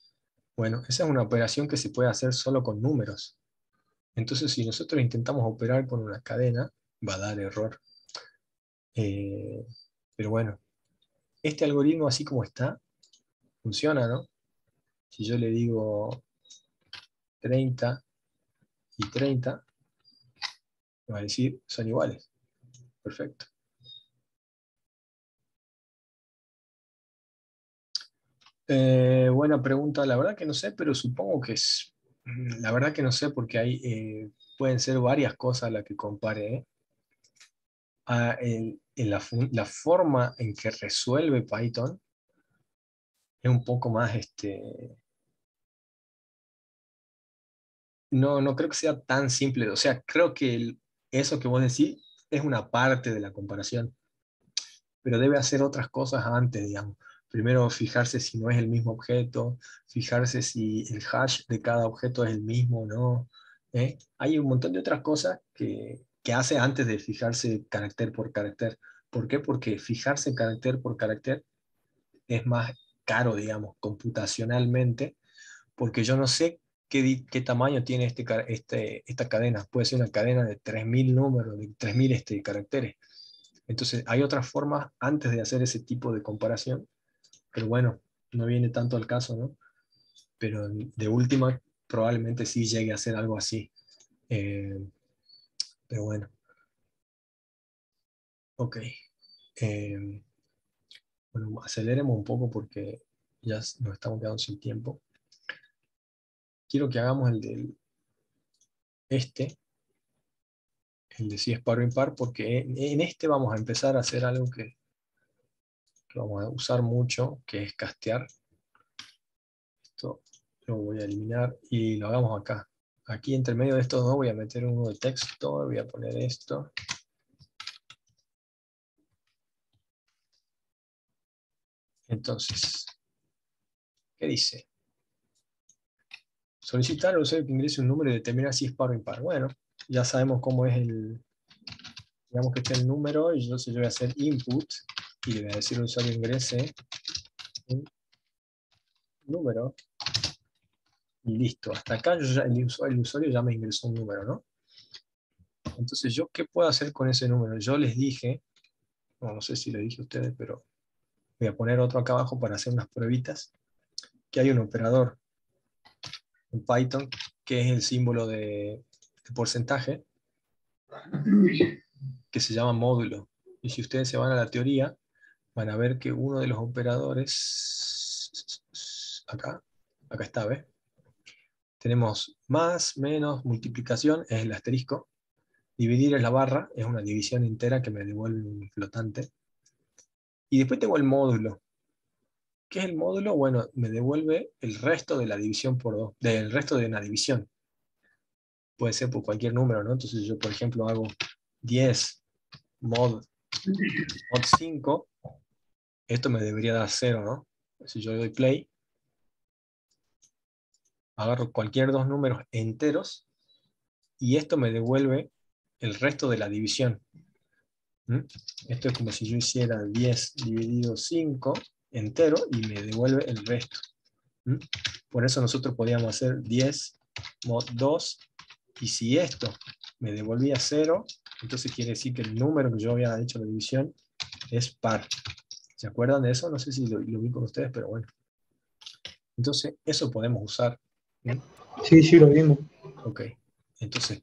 Bueno, esa es una operación que se puede hacer solo con números. Entonces, si nosotros intentamos operar con una cadena, va a dar error. Eh, pero bueno, este algoritmo así como está, funciona, ¿no? Si yo le digo 30 y 30, me va a decir, son iguales. Perfecto. Buena pregunta, la verdad que no sé, pero supongo que es... La verdad que no sé porque pueden ser varias cosas las que compare, ¿eh? La forma en que resuelve Python es un poco más, no creo que sea tan simple. O sea, creo que eso que vos decís es una parte de la comparación, pero debe hacer otras cosas antes, digamos. Primero fijarse si no es el mismo objeto, fijarse si el hash de cada objeto es el mismo o no. ¿Eh? Hay un montón de otras cosas que hace antes de fijarse carácter por carácter. ¿Por qué? Porque fijarse carácter por carácter es más caro, digamos, computacionalmente, porque yo no sé qué tamaño tiene esta cadena. Puede ser una cadena de 3.000 números, de 3.000 caracteres. Entonces, hay otras formas antes de hacer ese tipo de comparación, pero bueno, no viene tanto al caso, ¿no? Pero de última, probablemente sí llegue a ser algo así. Eh, pero bueno, ok. Eh, bueno, aceleremos un poco porque ya nos estamos quedando sin tiempo. Quiero que hagamos el del el de si es par o impar, porque en este vamos a empezar a hacer algo que vamos a usar mucho, que es castear. Esto lo voy a eliminar y lo hagamos acá. Aquí entre medio de estos dos voy a meter uno de texto, voy a poner esto. Entonces, ¿qué dice? Solicitar al usuario que ingrese un número y determinar si es par o impar. Bueno, ya sabemos cómo es digamos que este es el número, y entonces yo voy a hacer input, y le voy a decir al usuario que ingrese un número, y listo. Hasta acá el usuario ya me ingresó un número, ¿no? Entonces, ¿yo qué puedo hacer con ese número? Yo les dije, no sé si le dije a ustedes, pero voy a poner otro acá abajo para hacer unas pruebitas, que hay un operador en Python que es el símbolo de porcentaje, que se llama módulo. Y si ustedes se van a la teoría, van a ver que uno de los operadores, acá está, ¿ves? Tenemos más, menos, multiplicación, es el asterisco. Dividir es la barra, es una división entera que me devuelve un flotante. Y después tengo el módulo. ¿Qué es el módulo? Bueno, me devuelve el resto de la división por 2, del resto de una división. Puede ser por cualquier número, ¿no? Entonces yo, por ejemplo, hago 10 mod 5, esto me debería dar 0, ¿no? Si yo doy play, agarro cualquier dos números enteros, y esto me devuelve el resto de la división. ¿Mm? Esto es como si yo hiciera 10 dividido 5 entero, y me devuelve el resto. ¿Mm? Por eso nosotros podíamos hacer 10 mod 2, y si esto me devolvía 0, entonces quiere decir que el número que yo había hecho la división es par. ¿Se acuerdan de eso? No sé si lo vi con ustedes, pero bueno. Entonces, eso podemos usar. ¿Mm? Sí, sí, lo vimos. Ok. Entonces,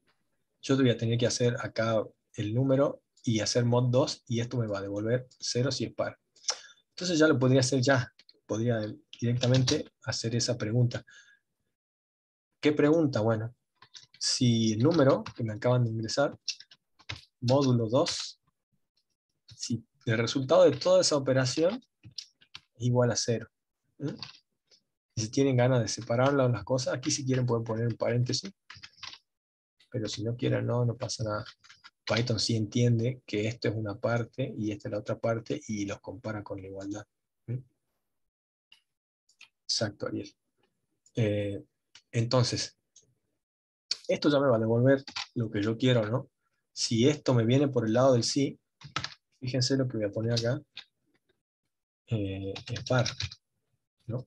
yo voy a tener que hacer acá el número y hacer mod 2, y esto me va a devolver 0 si es par. Entonces ya lo podría hacer ya. Podría directamente hacer esa pregunta. ¿Qué pregunta? Bueno, si el número que me acaban de ingresar, módulo 2, si el resultado de toda esa operación es igual a 0. ¿Mm? Y si tienen ganas de separarlas las cosas, aquí si quieren pueden poner un paréntesis, pero si no quieren, no pasa nada. Python sí entiende que esto es una parte y esta es la otra parte y los compara con la igualdad. ¿Mm? Exacto, Ariel. Entonces, esto ya me va a devolver lo que yo quiero, ¿no? Si esto me viene por el lado del sí, fíjense lo que voy a poner acá, es par, ¿no?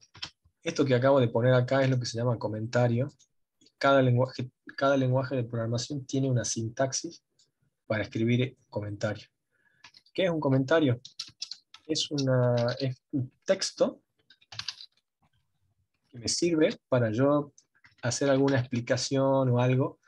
Esto que acabo de poner acá es lo que se llama comentario. Cada lenguaje de programación tiene una sintaxis para escribir comentario. ¿Qué es un comentario? Es un texto que me sirve para yo hacer alguna explicación o algo,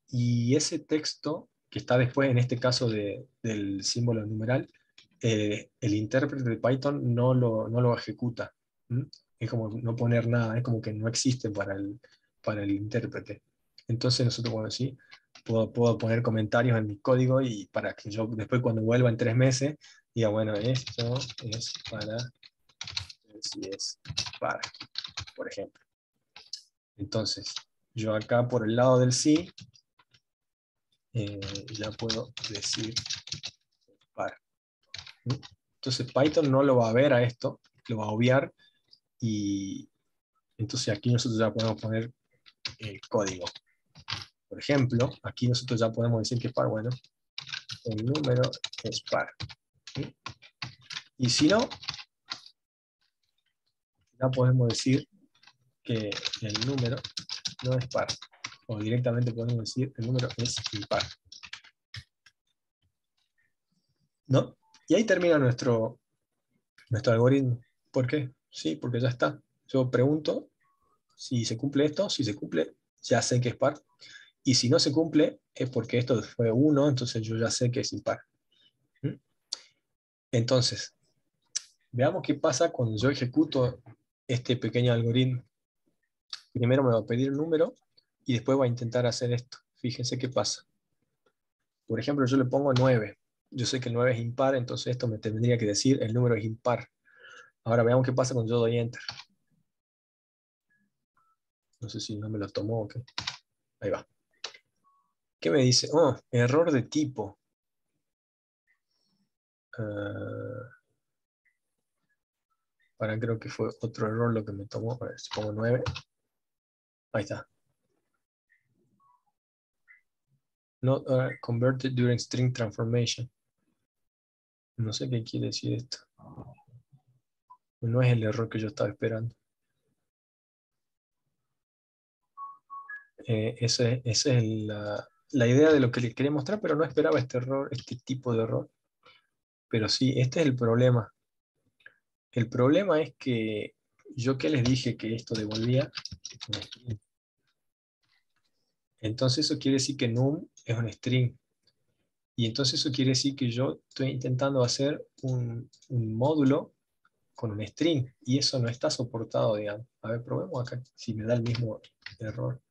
y ese texto que está después, en este caso del símbolo numeral, el intérprete de Python no lo ejecuta. ¿Mm? Es como no poner nada, es como que no existe para el intérprete. Entonces nosotros, bueno, sí, puedo poner comentarios en mi código, y para que yo después cuando vuelva en 3 meses, diga, bueno, esto es para, si es para, por ejemplo. Entonces, yo acá por el lado del sí, ya puedo decir par. ¿Mm? Entonces Python no lo va a ver a esto, lo va a obviar, y entonces aquí nosotros ya podemos poner el código. Por ejemplo, aquí nosotros ya podemos decir que par, bueno, el número es par. ¿Sí? Y si no, ya podemos decir que el número no es par. O directamente podemos decir el número es impar. ¿No? Y ahí termina nuestro algoritmo. ¿Por qué? Sí, porque ya está. Yo pregunto si se cumple esto. Si se cumple, ya sé que es par. Y si no se cumple, es porque esto fue 1, entonces yo ya sé que es impar. ¿Mm? Entonces, veamos qué pasa cuando yo ejecuto este pequeño algoritmo. Primero me va a pedir un número y después va a intentar hacer esto. Fíjense qué pasa. Por ejemplo, yo le pongo 9. Yo sé que el 9 es impar, entonces esto me tendría que decir el número es impar. Ahora veamos qué pasa cuando yo doy enter. No sé si no me lo tomó o qué. Ahí va. ¿Qué me dice? Oh, error de tipo. Creo que fue otro error lo que me tomó. A ver, si pongo 9. Ahí está. Not converted during string transformation. No sé qué quiere decir esto. No es el error que yo estaba esperando. Esa es la idea de lo que les quería mostrar, pero no esperaba este error, este tipo de error. Pero sí, este es el problema. El problema es que yo que les dije que esto devolvía, entonces eso quiere decir que num es un string. Y entonces eso quiere decir que yo estoy intentando hacer un módulo con un string, y eso no está soportado, digamos. A ver, probemos acá si me da el mismo error.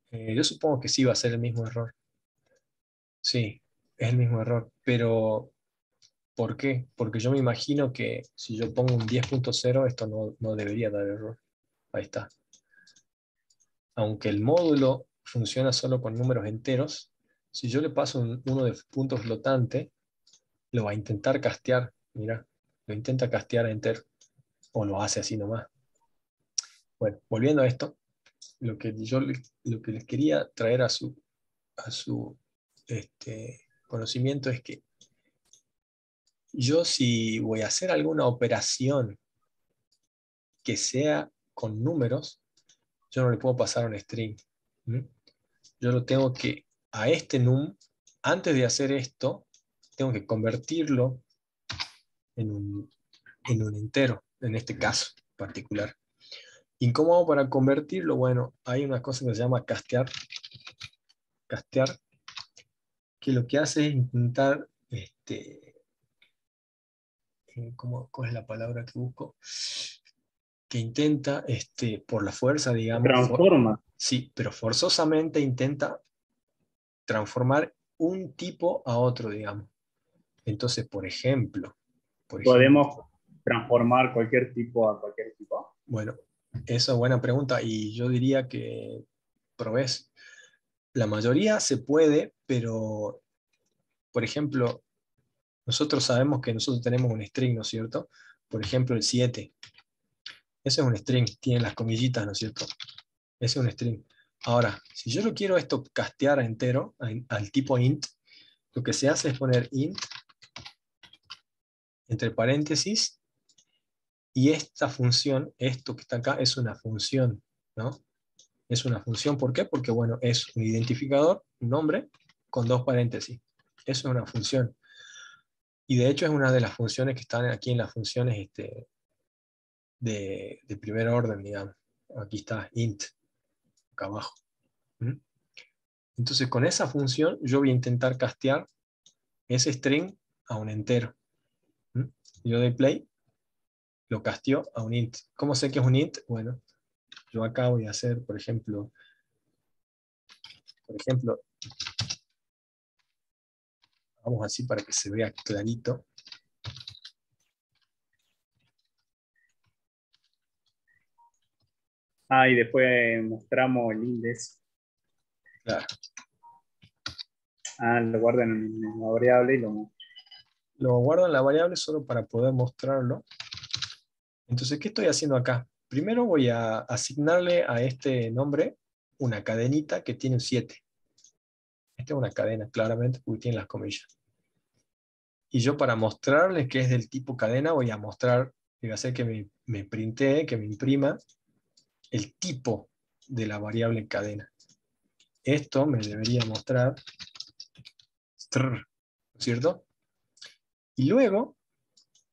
Yo supongo que sí va a ser el mismo error. Sí, es el mismo error, pero ¿por qué? Porque yo me imagino que si yo pongo un 10.0, esto no debería dar error. Ahí está. Aunque el módulo funciona solo con números enteros, si yo le paso uno de punto flotante, lo va a intentar castear. Mira, lo intenta castear a entero, o lo hace así nomás. Bueno, volviendo a esto, lo que les quería traer a su conocimiento es que yo, si voy a hacer alguna operación que sea con números, yo no le puedo pasar un string. ¿Mm? Yo lo tengo que, a este num, antes de hacer esto, tengo que convertirlo en un entero, en este caso particular. ¿Y cómo hago para convertirlo? Bueno, hay una cosa que se llama castear. castear, que lo que hace es intentar, ¿cuál es la palabra que busco? Que intenta, por la fuerza, digamos, Transforma. sí, pero forzosamente intenta transformar un tipo a otro, digamos. Entonces, por ejemplo, Podemos transformar cualquier tipo a cualquier tipo. bueno, esa es buena pregunta y yo diría que probés. La mayoría se puede, pero, por ejemplo, nosotros sabemos que nosotros tenemos un string, ¿no es cierto? Por ejemplo, el 7. Ese es un string, tiene las comillitas, ¿no es cierto? Ese es un string. Ahora, si yo lo quiero esto castear a entero, al tipo int, lo que se hace es poner int entre paréntesis y esta función, esto que está acá, es una función, ¿no? Es una función, ¿por qué? Porque, bueno, es un identificador, un nombre, con dos paréntesis. Eso es una función. Y de hecho es una de las funciones que están aquí en las funciones de primer orden, digamos. Aquí está int, acá abajo. ¿Mm? Entonces con esa función yo voy a intentar castear ese string a un entero. ¿Mm? Yo doy play, lo casteo a un int. ¿Cómo sé que es un int? Bueno, yo acá voy a hacer, por ejemplo, vamos así para que se vea clarito. Y después mostramos el índice. Claro. Lo guardan en la variable y Lo guardo en la variable solo para poder mostrarlo. Entonces, ¿qué estoy haciendo acá? Primero voy a asignarle a este nombre una cadenita que tiene un 7. Esta es una cadena, claramente, porque tiene las comillas. Y yo para mostrarles que es del tipo cadena, voy a mostrar, voy a hacer que me printee, que me imprima el tipo de la variable cadena. Esto me debería mostrar str, ¿no es cierto? Y luego,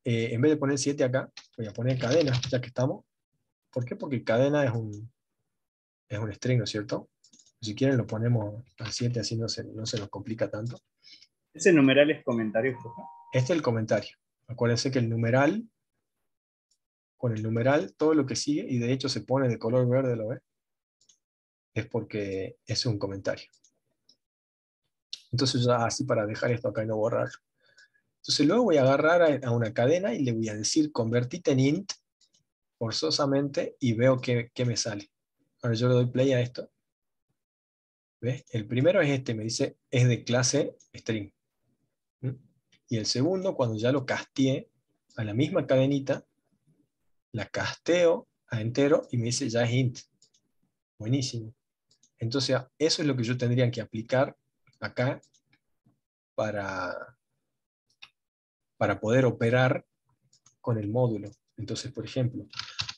en vez de poner 7 acá, voy a poner cadena, ya que estamos. ¿Por qué? Porque cadena es un string, ¿no es cierto? Si quieren lo ponemos al 7, así no se nos complica tanto. Ese numeral es comentario, profe. Este es el comentario. Acuérdense que el numeral, con el numeral, todo lo que sigue, y de hecho se pone de color verde, ¿lo ves? Es porque es un comentario. Entonces ya así para dejar esto acá y no borrarlo. Entonces luego voy a agarrar a una cadena y le voy a decir convertite en int forzosamente y veo qué me sale. Ahora yo le doy play a esto. ¿Ves? El primero es este, me dice es de clase string. ¿Mm? Y el segundo, cuando ya lo casteé a la misma cadenita, la casteo a entero y me dice ya es int. Buenísimo. Entonces eso es lo que yo tendría que aplicar acá para poder operar con el módulo. Entonces, por ejemplo,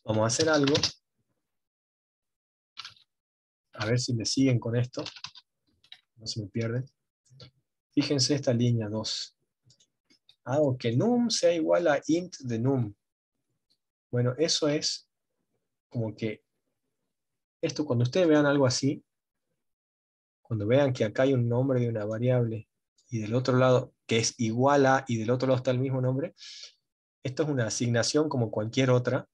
vamos a hacer algo, a ver si me siguen con esto, no se me pierden. Fíjense esta línea 2. Hago que num sea igual a int de num. Bueno, eso es como que esto, cuando ustedes vean algo así, cuando vean que acá hay un nombre de una variable y del otro lado, que es igual a, y del otro lado está el mismo nombre, esto es una asignación como cualquier otra,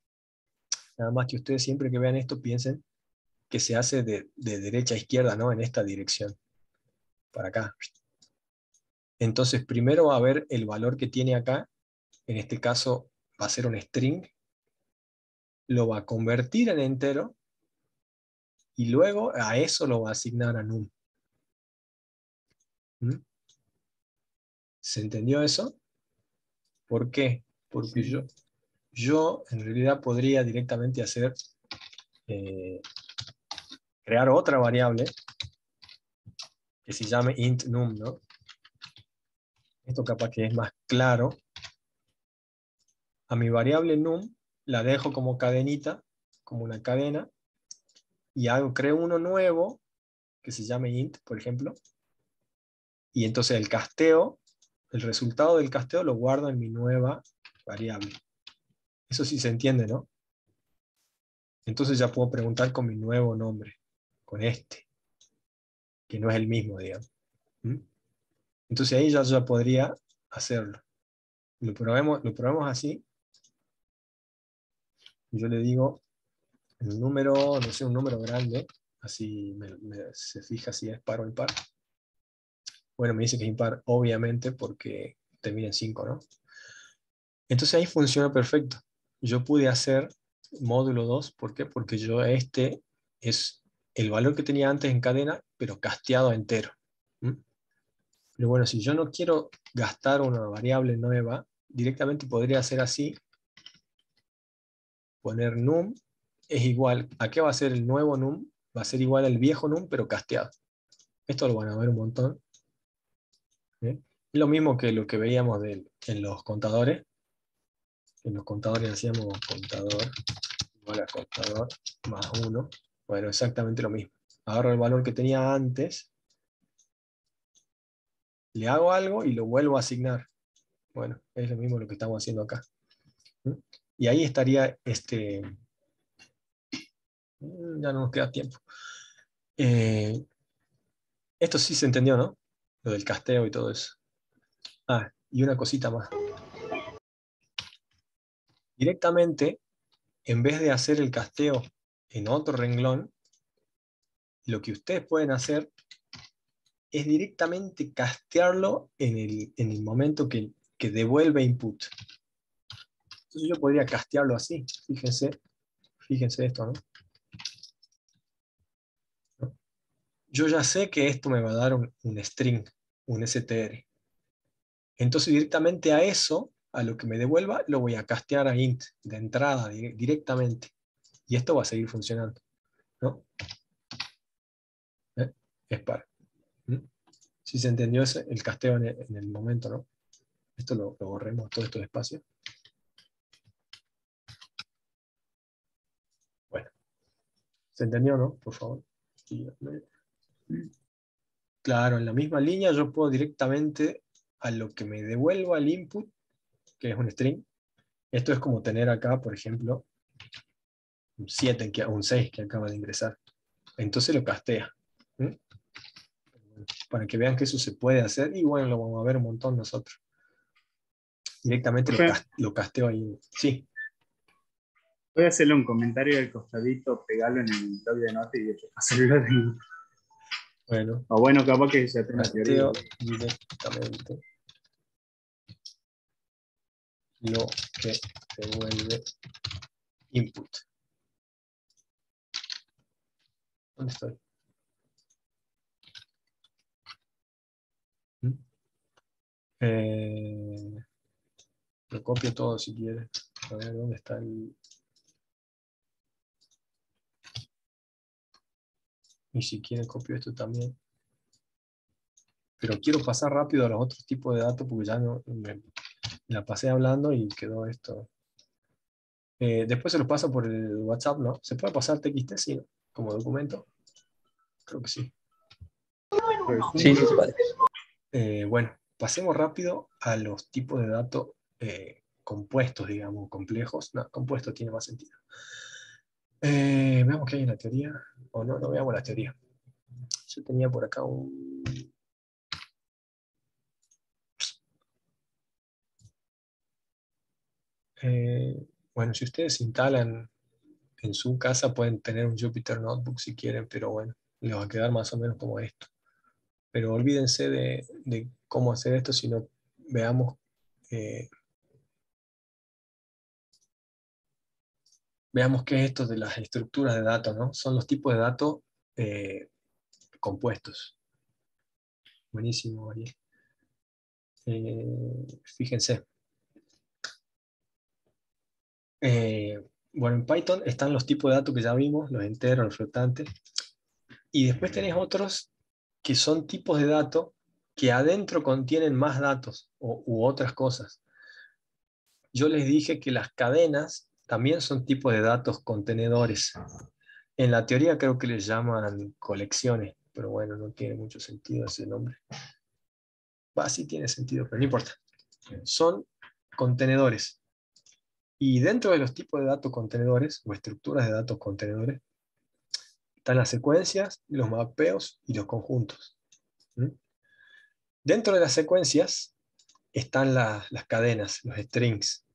nada más que ustedes siempre que vean esto piensen que se hace de derecha a izquierda, ¿no? En esta dirección, para acá. Entonces primero va a ver el valor que tiene acá, en este caso va a ser un string, lo va a convertir en entero, y luego a eso lo va a asignar a num. ¿Mm? ¿Se entendió eso? ¿Por qué? Porque Sí. yo en realidad podría directamente hacer, crear otra variable que se llame int num, ¿no? Esto capaz que es más claro. A mi variable num la dejo como cadenita, como una cadena, y creo uno nuevo que se llame int, por ejemplo, y entonces el resultado del casteo lo guardo en mi nueva variable. Eso sí se entiende, ¿no? Entonces ya puedo preguntar con mi nuevo nombre, con este, que no es el mismo, digamos. ¿Mm? Entonces ahí ya podría hacerlo. Lo probamos así. Yo le digo un número, no sé, un número grande, así se fija si es par o impar. Bueno, me dice que es impar, obviamente, porque termina en 5, ¿no? Entonces ahí funciona perfecto. Yo pude hacer módulo 2, ¿por qué? Porque yo este es el valor que tenía antes en cadena, pero casteado entero. ¿Mm? Pero bueno, si yo no quiero gastar una variable nueva, directamente podría hacer así, poner num es igual, ¿a qué va a ser el nuevo num? Va a ser igual al viejo num, pero casteado. Esto lo van a ver un montón. ¿Eh? Es lo mismo que lo que veíamos en los contadores. En los contadores hacíamos contador igual a contador más 1. Bueno, exactamente lo mismo. Agarro el valor que tenía antes, le hago algo y lo vuelvo a asignar. Bueno, es lo mismo lo que estamos haciendo acá. ¿Mm? Y ahí estaría ya no nos queda tiempo. Esto sí se entendió, ¿no? Lo del casteo y todo eso. Ah, y una cosita más. Directamente, en vez de hacer el casteo en otro renglón, lo que ustedes pueden hacer es directamente castearlo en el momento que devuelve input. Entonces yo podría castearlo así. Fíjense esto, ¿no? Yo ya sé que esto me va a dar un string, un str. Entonces directamente a eso, a lo que me devuelva, lo voy a castear a int de entrada directamente. Y esto va a seguir funcionando, ¿no? Es par. ¿Mm? Si se entendió el casteo en el momento, ¿no? Esto lo borremos, todo esto de espacio. Bueno, ¿se entendió, no? Por favor. Claro, en la misma línea yo puedo directamente a lo que me devuelva el input, que es un string. Esto es como tener acá, por ejemplo, un 7, un 6 que acaba de ingresar. Entonces lo castea. ¿Mm? Para que vean que eso se puede hacer, y bueno, lo vamos a ver un montón nosotros. Directamente lo casteo ahí. Sí. Voy a hacerle un comentario del costadito, pegarlo en el blog de notas y hacerlo de... Bueno. O bueno, capaz que se aprenda teoría. Casteo directamente lo que devuelve input. ¿Dónde estoy? Lo copio todo si quieres. A ver, ¿dónde está el...? Y si quieren copio esto también. Pero quiero pasar rápido a los otros tipos de datos porque ya no me la pasé hablando y quedó esto. Después se los paso por el WhatsApp, ¿no? ¿Se puede pasar TXT, sí, ¿no? Como documento? Creo que sí. Sí, sí se puede. Bueno, pasemos rápido a los tipos de datos compuestos, digamos, complejos. No, compuesto tiene más sentido. Veamos qué hay en la teoría. O no veamos la teoría. Yo tenía por acá un... bueno, si ustedes instalan en su casa pueden tener un Jupyter Notebook si quieren, pero bueno, les va a quedar más o menos como esto. Pero olvídense de cómo hacer esto, sino veamos, veamos qué es esto de las estructuras de datos, ¿no? Son los tipos de datos compuestos. Buenísimo, Ariel. Fíjense. Bueno, en Python están los tipos de datos que ya vimos, los enteros, los flotantes, y después tenés otros que son tipos de datos que adentro contienen más datos u otras cosas. Yo les dije que las cadenas también son tipos de datos contenedores. En la teoría creo que les llaman colecciones, pero bueno, no tiene mucho sentido ese nombre. Sí tiene sentido, pero no importa. Son contenedores. Y dentro de los tipos de datos contenedores, o estructuras de datos contenedores, Están las secuencias, los mapeos y los conjuntos. ¿Mm? Dentro de las secuencias están las cadenas, los strings.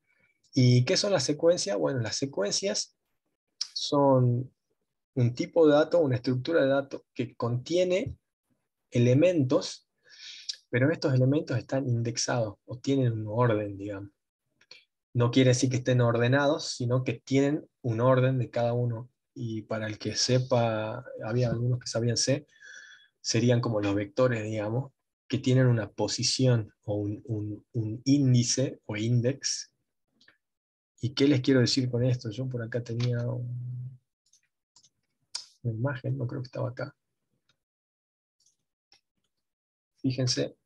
¿Y qué son las secuencias? Bueno, las secuencias son un tipo de dato, una estructura de datos que contiene elementos, pero estos elementos están indexados o tienen un orden, digamos. No quiere decir que estén ordenados, sino que tienen un orden de cada uno. Y para el que sepa, había algunos que sabían C, serían como los vectores, digamos, que tienen una posición o un índice o index. ¿Y qué les quiero decir con esto? Yo por acá tenía una imagen, no creo que estaba acá. Fíjense.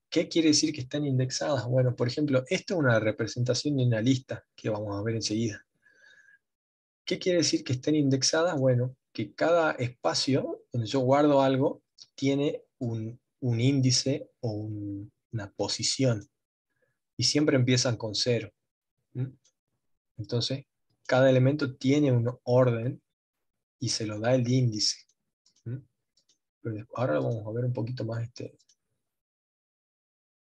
¿Qué quiere decir que están indexadas? Bueno, por ejemplo, esto es una representación de una lista que vamos a ver enseguida. ¿Qué quiere decir que estén indexadas? Bueno, que cada espacio donde yo guardo algo tiene un índice o una posición. Y siempre empiezan con 0. ¿Mm? Entonces, cada elemento tiene un orden y se lo da el índice. ¿Mm? Pero ahora vamos a ver un poquito más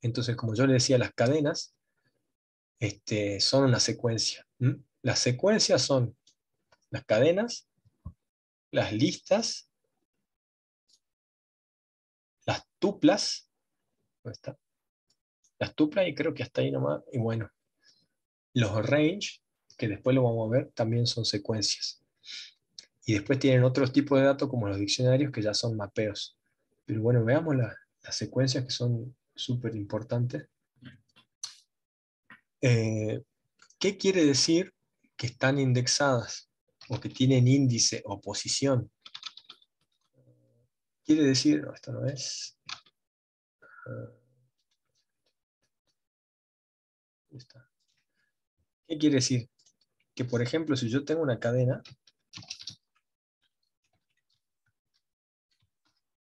Entonces, como yo le decía, las cadenas son una secuencia. ¿Mm? Las secuencias son las cadenas, las listas, las tuplas, ¿dónde está? Las tuplas, y creo que hasta ahí nomás, y bueno, los range, que después lo vamos a ver, también son secuencias. Y después tienen otros tipos de datos como los diccionarios, que ya son mapeos. Pero bueno, veamos las secuencias que son súper importantes. ¿Qué quiere decir que están indexadas o que tienen índice o posición? Quiere decir, no, esto no es. ¿Qué quiere decir? Que por ejemplo, si yo tengo una cadena,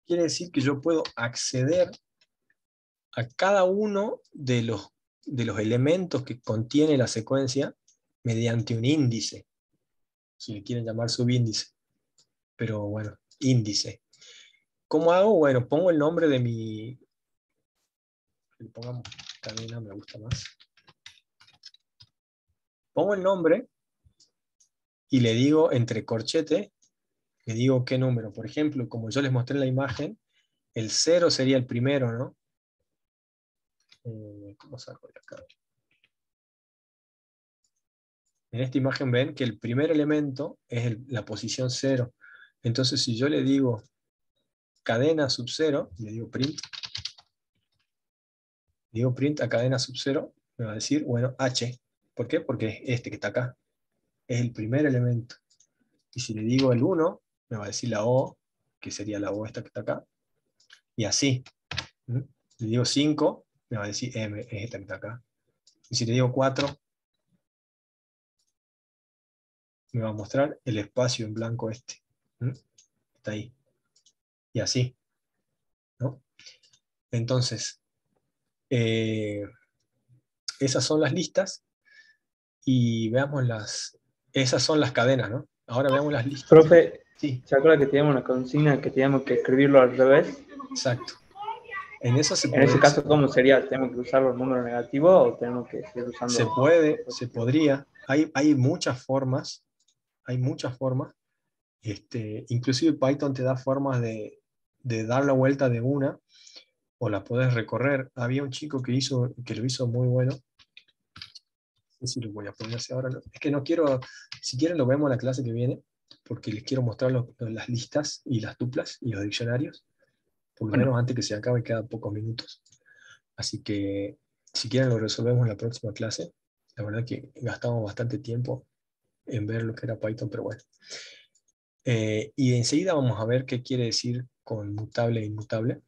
quiere decir que yo puedo acceder a cada uno de los elementos que contiene la secuencia mediante un índice, si le quieren llamar subíndice, pero bueno, índice. ¿Cómo hago? Bueno, pongo el nombre de mi, pongamos cadena, me gusta más. Pongo el nombre y le digo entre corchete, le digo qué número. Por ejemplo, como yo les mostré en la imagen, el 0 sería el primero, ¿no? ¿Cómo saco de acá? En esta imagen ven que el primer elemento es la posición 0. Entonces si yo le digo cadena sub 0, le digo print a cadena sub 0, me va a decir, bueno, H. ¿Por qué? Porque es este que está acá. Es el primer elemento. Y si le digo el 1, me va a decir la O, que sería la O esta que está acá. Y así. ¿Mm? Le digo 5, me va a decir M, es esta que está acá. Y si le digo 4, me va a mostrar el espacio en blanco este. ¿Mm? Está ahí. Y así. ¿No? Entonces, esas son las listas. Y veamos esas son las cadenas, ¿no? Ahora veamos las listas. Profe, Sí, ¿se acuerda que teníamos una consigna que teníamos que escribirlo al revés? exacto. En eso En ese caso, ¿cómo sería? ¿Tenemos que usar los números negativos o tenemos que seguir usando? se podría. Hay muchas formas. Hay muchas formas. Inclusive Python te da formas de dar la vuelta de una, o la podés recorrer. Había un chico que lo hizo muy bueno. No sé si lo voy a poner así ahora. No. Es que no quiero, si quieren lo vemos en la clase que viene, porque les quiero mostrar las listas y las tuplas y los diccionarios, por lo menos antes que se acabe, quedan pocos minutos. Así que si quieren lo resolvemos en la próxima clase. La verdad que gastamos bastante tiempo en ver lo que era Python, pero bueno. Y enseguida vamos a ver qué quiere decir con mutable e inmutable.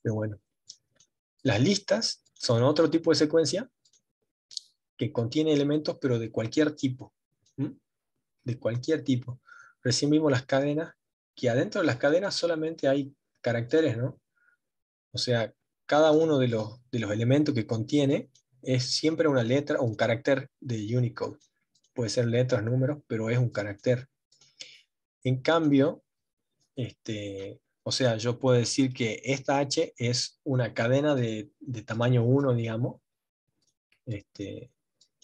Pero bueno, las listas son otro tipo de secuencia que contiene elementos, pero de cualquier tipo. ¿Mm? De cualquier tipo. Recién vimos las cadenas, que adentro de las cadenas solamente hay caracteres, ¿no? O sea, cada uno de los elementos que contiene es siempre una letra o un carácter de Unicode. puede ser letras, números, pero es un carácter. En cambio, o sea, yo puedo decir que esta H es una cadena de tamaño 1, digamos,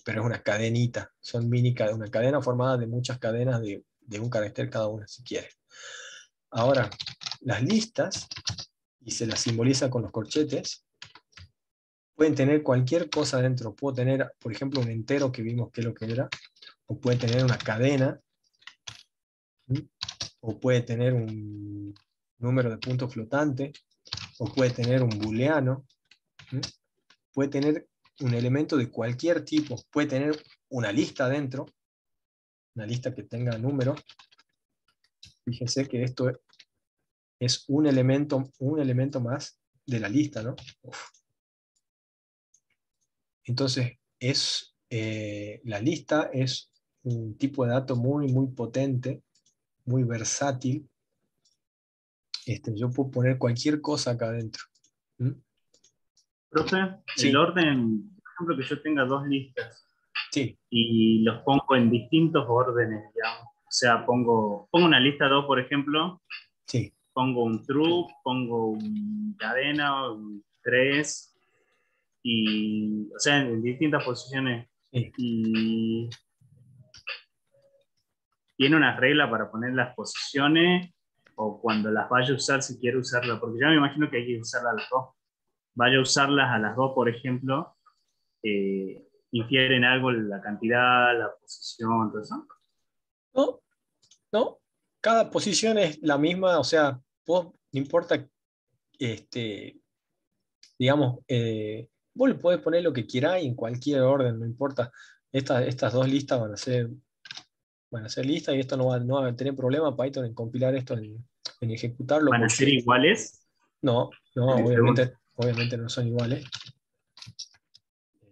pero es una cadenita, son una cadena formada de muchas cadenas de un carácter cada una, si quieres. Ahora, las listas, y se las simboliza con los corchetes, pueden tener cualquier cosa dentro. Puedo tener, por ejemplo, un entero que vimos que es lo que era, o puede tener una cadena, ¿sí? O puede tener un número de puntos flotante, o puede tener un booleano, ¿sí? Puede tener un elemento de cualquier tipo, puede tener una lista dentro, una lista que tenga números. Fíjense que esto es un elemento más de la lista, ¿no? Uf. Entonces, la lista es un tipo de dato muy, muy potente, muy versátil. Yo puedo poner cualquier cosa acá adentro. ¿Mm? Profe, el Sí, orden, por ejemplo, que yo tenga dos listas sí, y los pongo en distintos órdenes, digamos. O sea, pongo una lista 2, por ejemplo, sí. pongo un true, pongo un cadena, un 3, y, o sea, en distintas posiciones. Sí. Y tiene una regla para poner las posiciones o cuando las vaya a usar, si quiero usarla, porque ya me imagino que hay que usarlas a las dos. Vaya a usarlas a las dos, por ejemplo, infieren algo la cantidad, la posición, todo eso. No, no. Cada posición es la misma, o sea, no importa, digamos, vos le podés poner lo que quieráis en cualquier orden, no importa. Estas dos listas van a ser listas y esto no va a tener problema Python en compilar esto, en ejecutarlo, ¿Van a ser porque iguales? no, Me pregunto. obviamente no son iguales.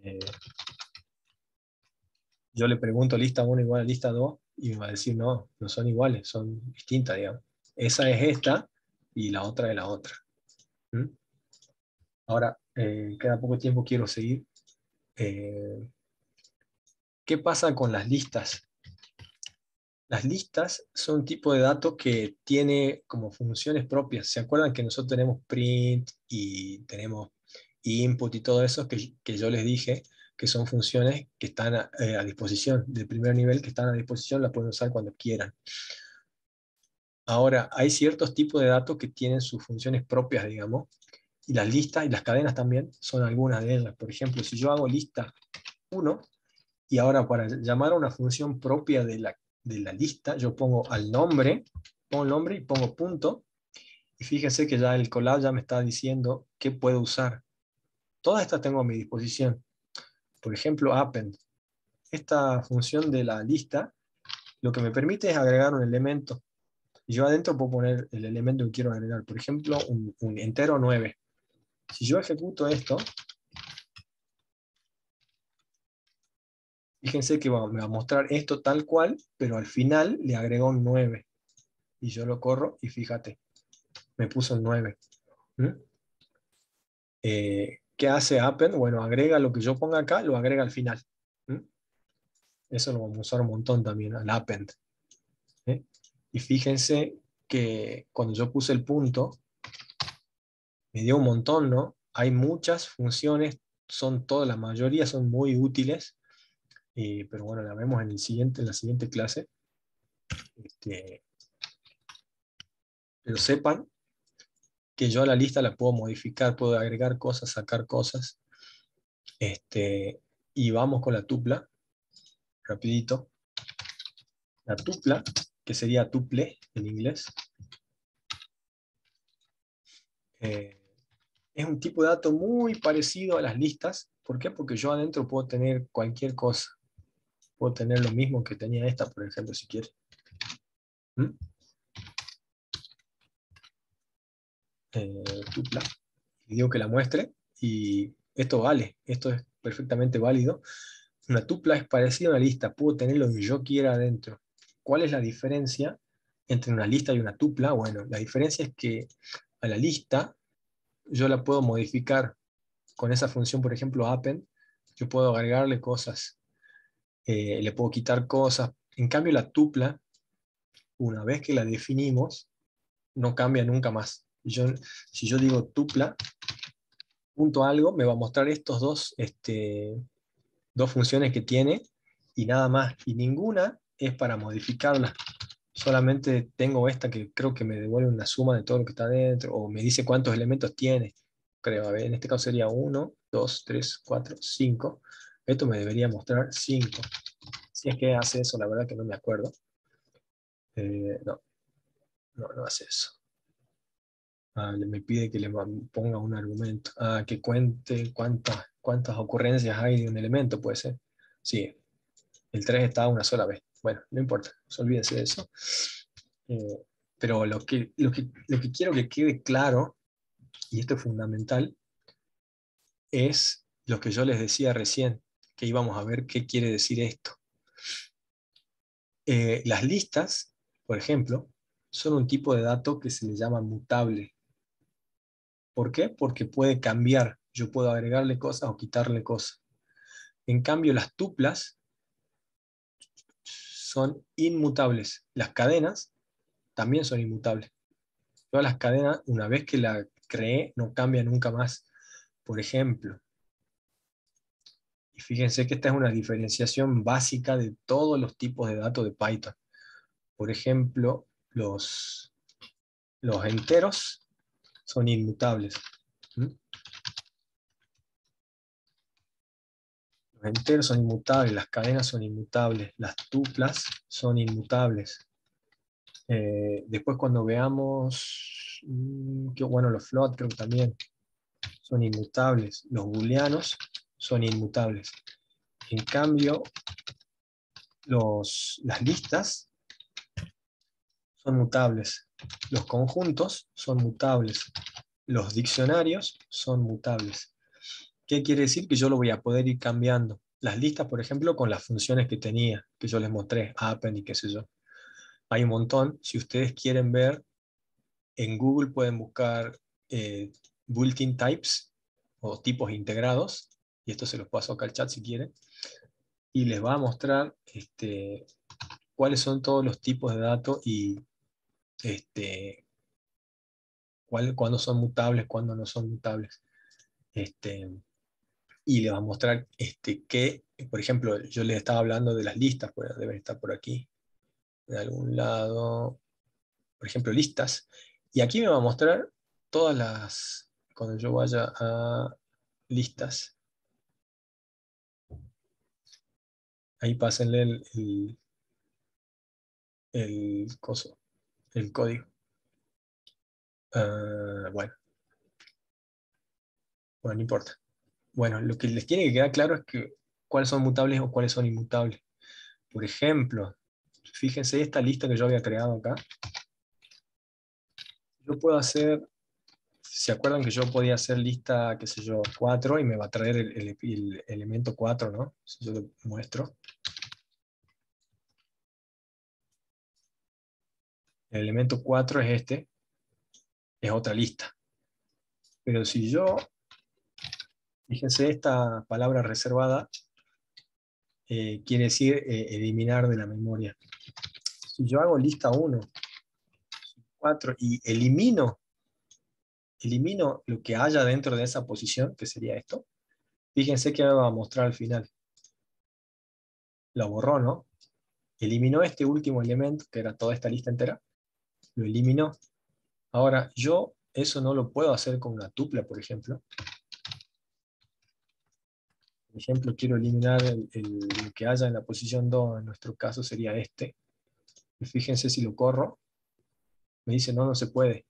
Eh, yo le pregunto lista 1 igual a lista 2 y me va a decir no, no son iguales, son distintas, digamos. Esa es esta y la otra es la otra. ¿Mm? Ahora, queda poco tiempo, quiero seguir. Eh, ¿Qué pasa con las listas? Las listas son un tipo de datos que tiene como funciones propias. ¿Se acuerdan que nosotros tenemos print y tenemos input y todo eso que yo les dije que son funciones que están a disposición, de primer nivel, que están a disposición, las pueden usar cuando quieran? Ahora, hay ciertos tipos de datos que tienen sus funciones propias, digamos, y las listas y las cadenas también son algunas de ellas. Por ejemplo, si yo hago lista 1, y ahora para llamar a una función propia de la lista, yo pongo pongo el nombre y pongo punto, y fíjense que ya el collab ya me está diciendo qué puedo usar. Todas estas tengo a mi disposición. Por ejemplo, append. Esta función de la lista lo que me permite es agregar un elemento. Y yo adentro puedo poner el elemento que quiero agregar. Por ejemplo, un entero 9. Si yo ejecuto esto, fíjense que me va a mostrar esto tal cual, pero al final le agrego un 9. Y yo lo corro y fíjate, me puso un 9. ¿Mm? ¿Qué hace append? Bueno, agrega lo que yo ponga acá, lo agrega al final. ¿Mm? Eso lo vamos a usar un montón también, al append. ¿Eh? Y fíjense que cuando yo puse el punto, me dio un montón, ¿no? Hay muchas funciones, la mayoría son muy útiles, pero bueno, la vemos en la siguiente clase. Pero sepan que yo a la lista la puedo modificar, puedo agregar cosas, sacar cosas. Y vamos con la tupla, rapidito. La tupla, que sería tuple en inglés, eh, es un tipo de dato muy parecido a las listas. ¿Por qué? Porque yo adentro puedo tener cualquier cosa. Puedo tener lo mismo que tenía esta, por ejemplo, si quiero. ¿Mm? Tupla. Y digo que la muestre y esto vale, esto es perfectamente válido. Una tupla es parecida a una lista, puedo tener lo que yo quiera adentro. ¿Cuál es la diferencia entre una lista y una tupla? Bueno, la diferencia es que a la lista yo la puedo modificar con esa función, por ejemplo, append. Yo puedo agregarle cosas. le puedo quitar cosas. En cambio la tupla, una vez que la definimos, no cambia nunca más. Si yo digo tupla, punto algo, me va a mostrar estos dos funciones que tiene y nada más. Y ninguna es para modificarla. Solamente tengo esta que creo que me devuelve una suma de todo lo que está dentro, o me dice cuántos elementos tiene. Creo, a ver, en este caso sería 1, 2, 3, 4, 5. Esto me debería mostrar 5. Si es que hace eso, la verdad que no me acuerdo. No, no hace eso. Me pide que le ponga un argumento. Que cuente cuántas ocurrencias hay de un elemento, puede ser. Sí, el 3 está una sola vez. Bueno, no importa, olvídense de eso. Pero lo que quiero que quede claro, y esto es fundamental, es lo que yo les decía recién, que íbamos a ver qué quiere decir esto. Las listas, por ejemplo, son un tipo de dato que se le llama mutable. ¿Por qué? Porque puede cambiar. Yo puedo agregarle cosas o quitarle cosas. En cambio, las tuplas son inmutables. Las cadenas también son inmutables. Todas las cadenas, una vez que la creé, no cambia nunca más. Por ejemplo, y fíjense que esta es una diferenciación básica de todos los tipos de datos de Python. Por ejemplo, los enteros son inmutables. Los enteros son inmutables, las cadenas son inmutables, las tuplas son inmutables. Después cuando veamos, los float creo que también son inmutables, los booleanos son inmutables. En cambio, las listas son mutables, los conjuntos son mutables, los diccionarios son mutables. ¿Qué quiere decir? Que yo lo voy a poder ir cambiando. Las listas, por ejemplo, con las funciones que tenía, que yo les mostré, append y qué sé yo. Hay un montón. Si ustedes quieren ver, en Google pueden buscar built-in types o tipos integrados, y esto se los paso acá al chat si quieren, y les va a mostrar cuáles son todos los tipos de datos y cuándo son mutables, cuándo no son mutables. Y les va a mostrar que, por ejemplo, yo les estaba hablando de las listas, pues deben estar por aquí, de algún lado, por ejemplo, listas, y aquí me va a mostrar todas cuando yo vaya a listas, ahí pásenle el código. Bueno, no importa. Bueno, lo que les tiene que quedar claro es que cuáles son mutables o cuáles son inmutables. Por ejemplo, fíjense esta lista que yo había creado acá. Yo puedo hacer, ¿se acuerdan que yo podía hacer lista, qué sé yo, 4 y me va a traer el elemento 4, ¿no? Si yo lo muestro. El elemento 4 es es otra lista. Pero si yo, fíjense, esta palabra reservada quiere decir eliminar de la memoria. Si yo hago lista 1, 4 y elimino lo que haya dentro de esa posición, que sería esto, fíjense que me va a mostrar al final. Lo borró, ¿no? Eliminó este último elemento, que era toda esta lista entera, lo eliminó. Ahora, yo eso no lo puedo hacer con una tupla, por ejemplo. Por ejemplo, quiero eliminar lo que haya en la posición 2, en nuestro caso sería este. Y fíjense si lo corro, me dice no se puede.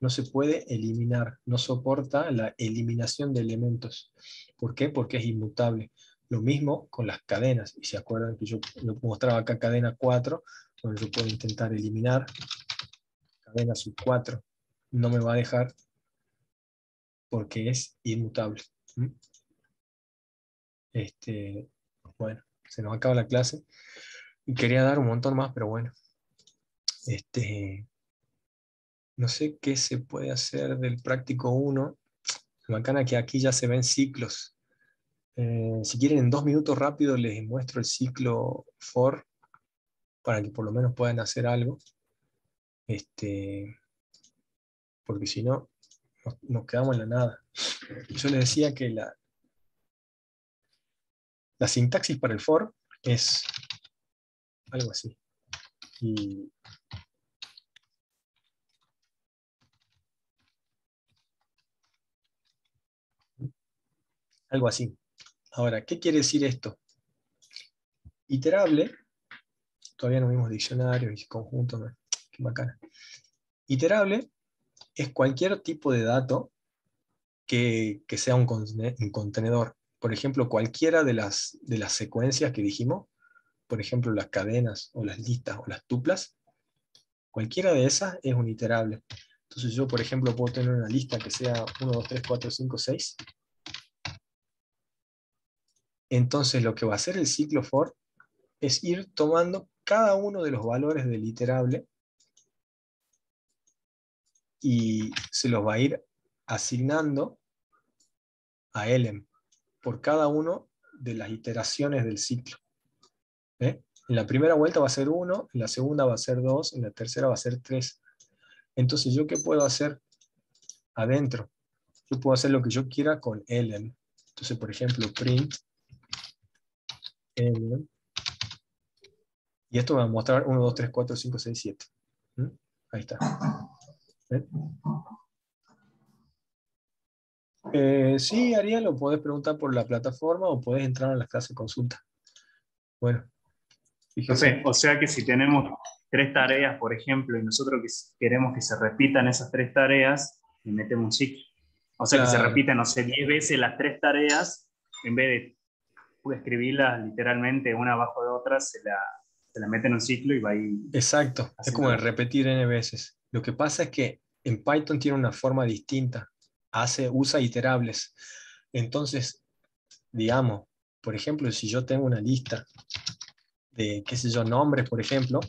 No se puede eliminar, no soporta la eliminación de elementos. ¿Por qué? Porque es inmutable. Lo mismo con las cadenas. Y se acuerdan que yo mostraba acá cadena 4, donde yo puedo intentar eliminar cadena sub 4. No me va a dejar porque es inmutable. Bueno, se nos acaba la clase. Y quería dar un montón más, pero bueno. No sé qué se puede hacer del práctico 1. Bacana que aquí ya se ven ciclos. Si quieren, en 2 minutos rápido les muestro el ciclo for para que por lo menos puedan hacer algo. Porque si no, nos quedamos en la nada. Yo les decía que la sintaxis para el for es algo así. Y algo así. Ahora, ¿qué quiere decir esto? Iterable, todavía no vimos diccionarios y conjuntos, ¿no? Qué bacana. Iterable es cualquier tipo de dato que sea un contenedor. Por ejemplo, cualquiera de las secuencias que dijimos, por ejemplo, las cadenas o las listas o las tuplas, cualquiera de esas es un iterable. Entonces yo, por ejemplo, puedo tener una lista que sea 1, 2, 3, 4, 5, 6. Entonces lo que va a hacer el ciclo for es ir tomando cada uno de los valores del iterable y se los va a ir asignando a elem por cada uno de las iteraciones del ciclo. En la primera vuelta va a ser 1, en la segunda va a ser 2, en la tercera va a ser 3. Entonces, ¿yo qué puedo hacer adentro? Yo puedo hacer lo que yo quiera con elem. Entonces, por ejemplo, print elem. Y esto me va a mostrar 1, 2, 3, 4, 5, 6, 7. Ahí está. Sí, Ariel, lo podés preguntar por la plataforma o podés entrar a las clases de consulta. Bueno, fíjese. O sea que si tenemos 3 tareas, por ejemplo, y nosotros queremos que se repitan esas 3 tareas, le metemos un ciclo. O sea, que se Claro. repitan, no sé, 10 veces las 3 tareas, en vez de escribirlas literalmente una abajo de otra, se la mete en un ciclo y va ahí. Exacto, es como haciendo. repetir n veces. Lo que pasa es que en Python tiene una forma distinta. Usa iterables. Entonces, digamos, por ejemplo, si yo tengo una lista de, qué sé yo, nombres, por ejemplo,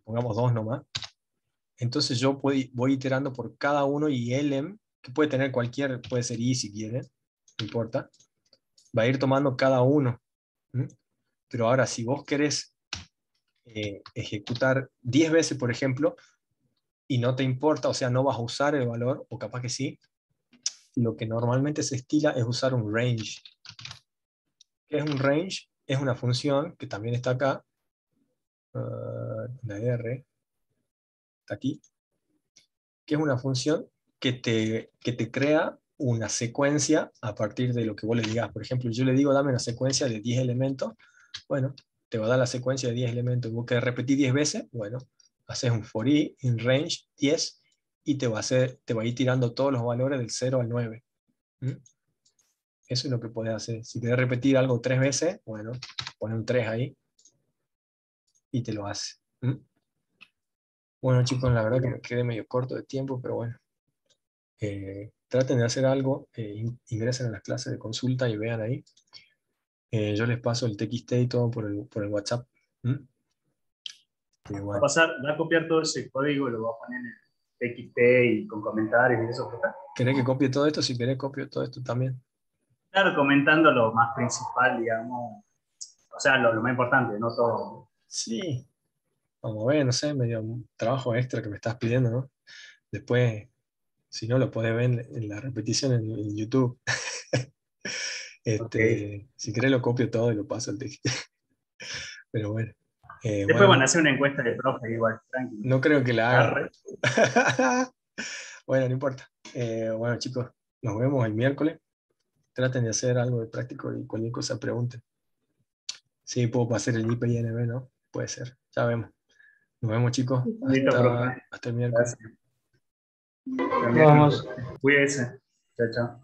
pongamos 2 nomás, entonces yo voy iterando por cada uno y elem, que puede tener cualquier, puede ser i si quieren, no importa, va a ir tomando cada uno. Pero ahora, si vos querés ejecutar 10 veces, por ejemplo, y no te importa, o sea, no vas a usar el valor, o capaz que sí, lo que normalmente se estila es usar un range. ¿Qué es un range? Es una función que también está acá, la R, está aquí, que es una función que te crea una secuencia a partir de lo que vos le digas. Por ejemplo, yo le digo, dame una secuencia de 10 elementos, bueno, te va a dar la secuencia de 10 elementos, y vos querés repetir 10 veces, bueno, haces un for i in range 10, y te va a ir tirando todos los valores del 0 al 9. Eso es lo que podés hacer. Si querés repetir algo 3 veces, bueno, pone un 3 ahí y te lo hace. Bueno, chicos, la verdad que me quedé medio corto de tiempo, pero bueno. Traten de hacer algo, ingresen a las clases de consulta y vean ahí. Yo les paso el TXT y todo por el WhatsApp. Va a Bueno. pasar, va a copiar todo ese código y lo va a poner en el TXT y con comentarios y eso. ¿Querés que copie todo esto? Si querés, copio todo esto también. Claro, comentando lo más principal, digamos. O sea, lo más importante, no todo. Sí. Vamos a ver, no sé, medio un trabajo extra que me estás pidiendo, ¿no? Después, si no, lo podés ver en la repetición en YouTube. Okay. Si querés lo copio todo y lo paso al texto. Pero bueno. Después van a hacer una encuesta de profe igual, tranquilo. No creo que la haga. Arre. Bueno, no importa. Bueno, chicos, nos vemos el miércoles. Traten de hacer algo de práctico y cualquier cosa pregunten. Sí, puedo pasar el IPINB, ¿no? Puede ser. Ya vemos. Nos vemos, chicos. Listo, profe. Hasta el miércoles. Gracias. Vamos. Cuídense. Chao, chao.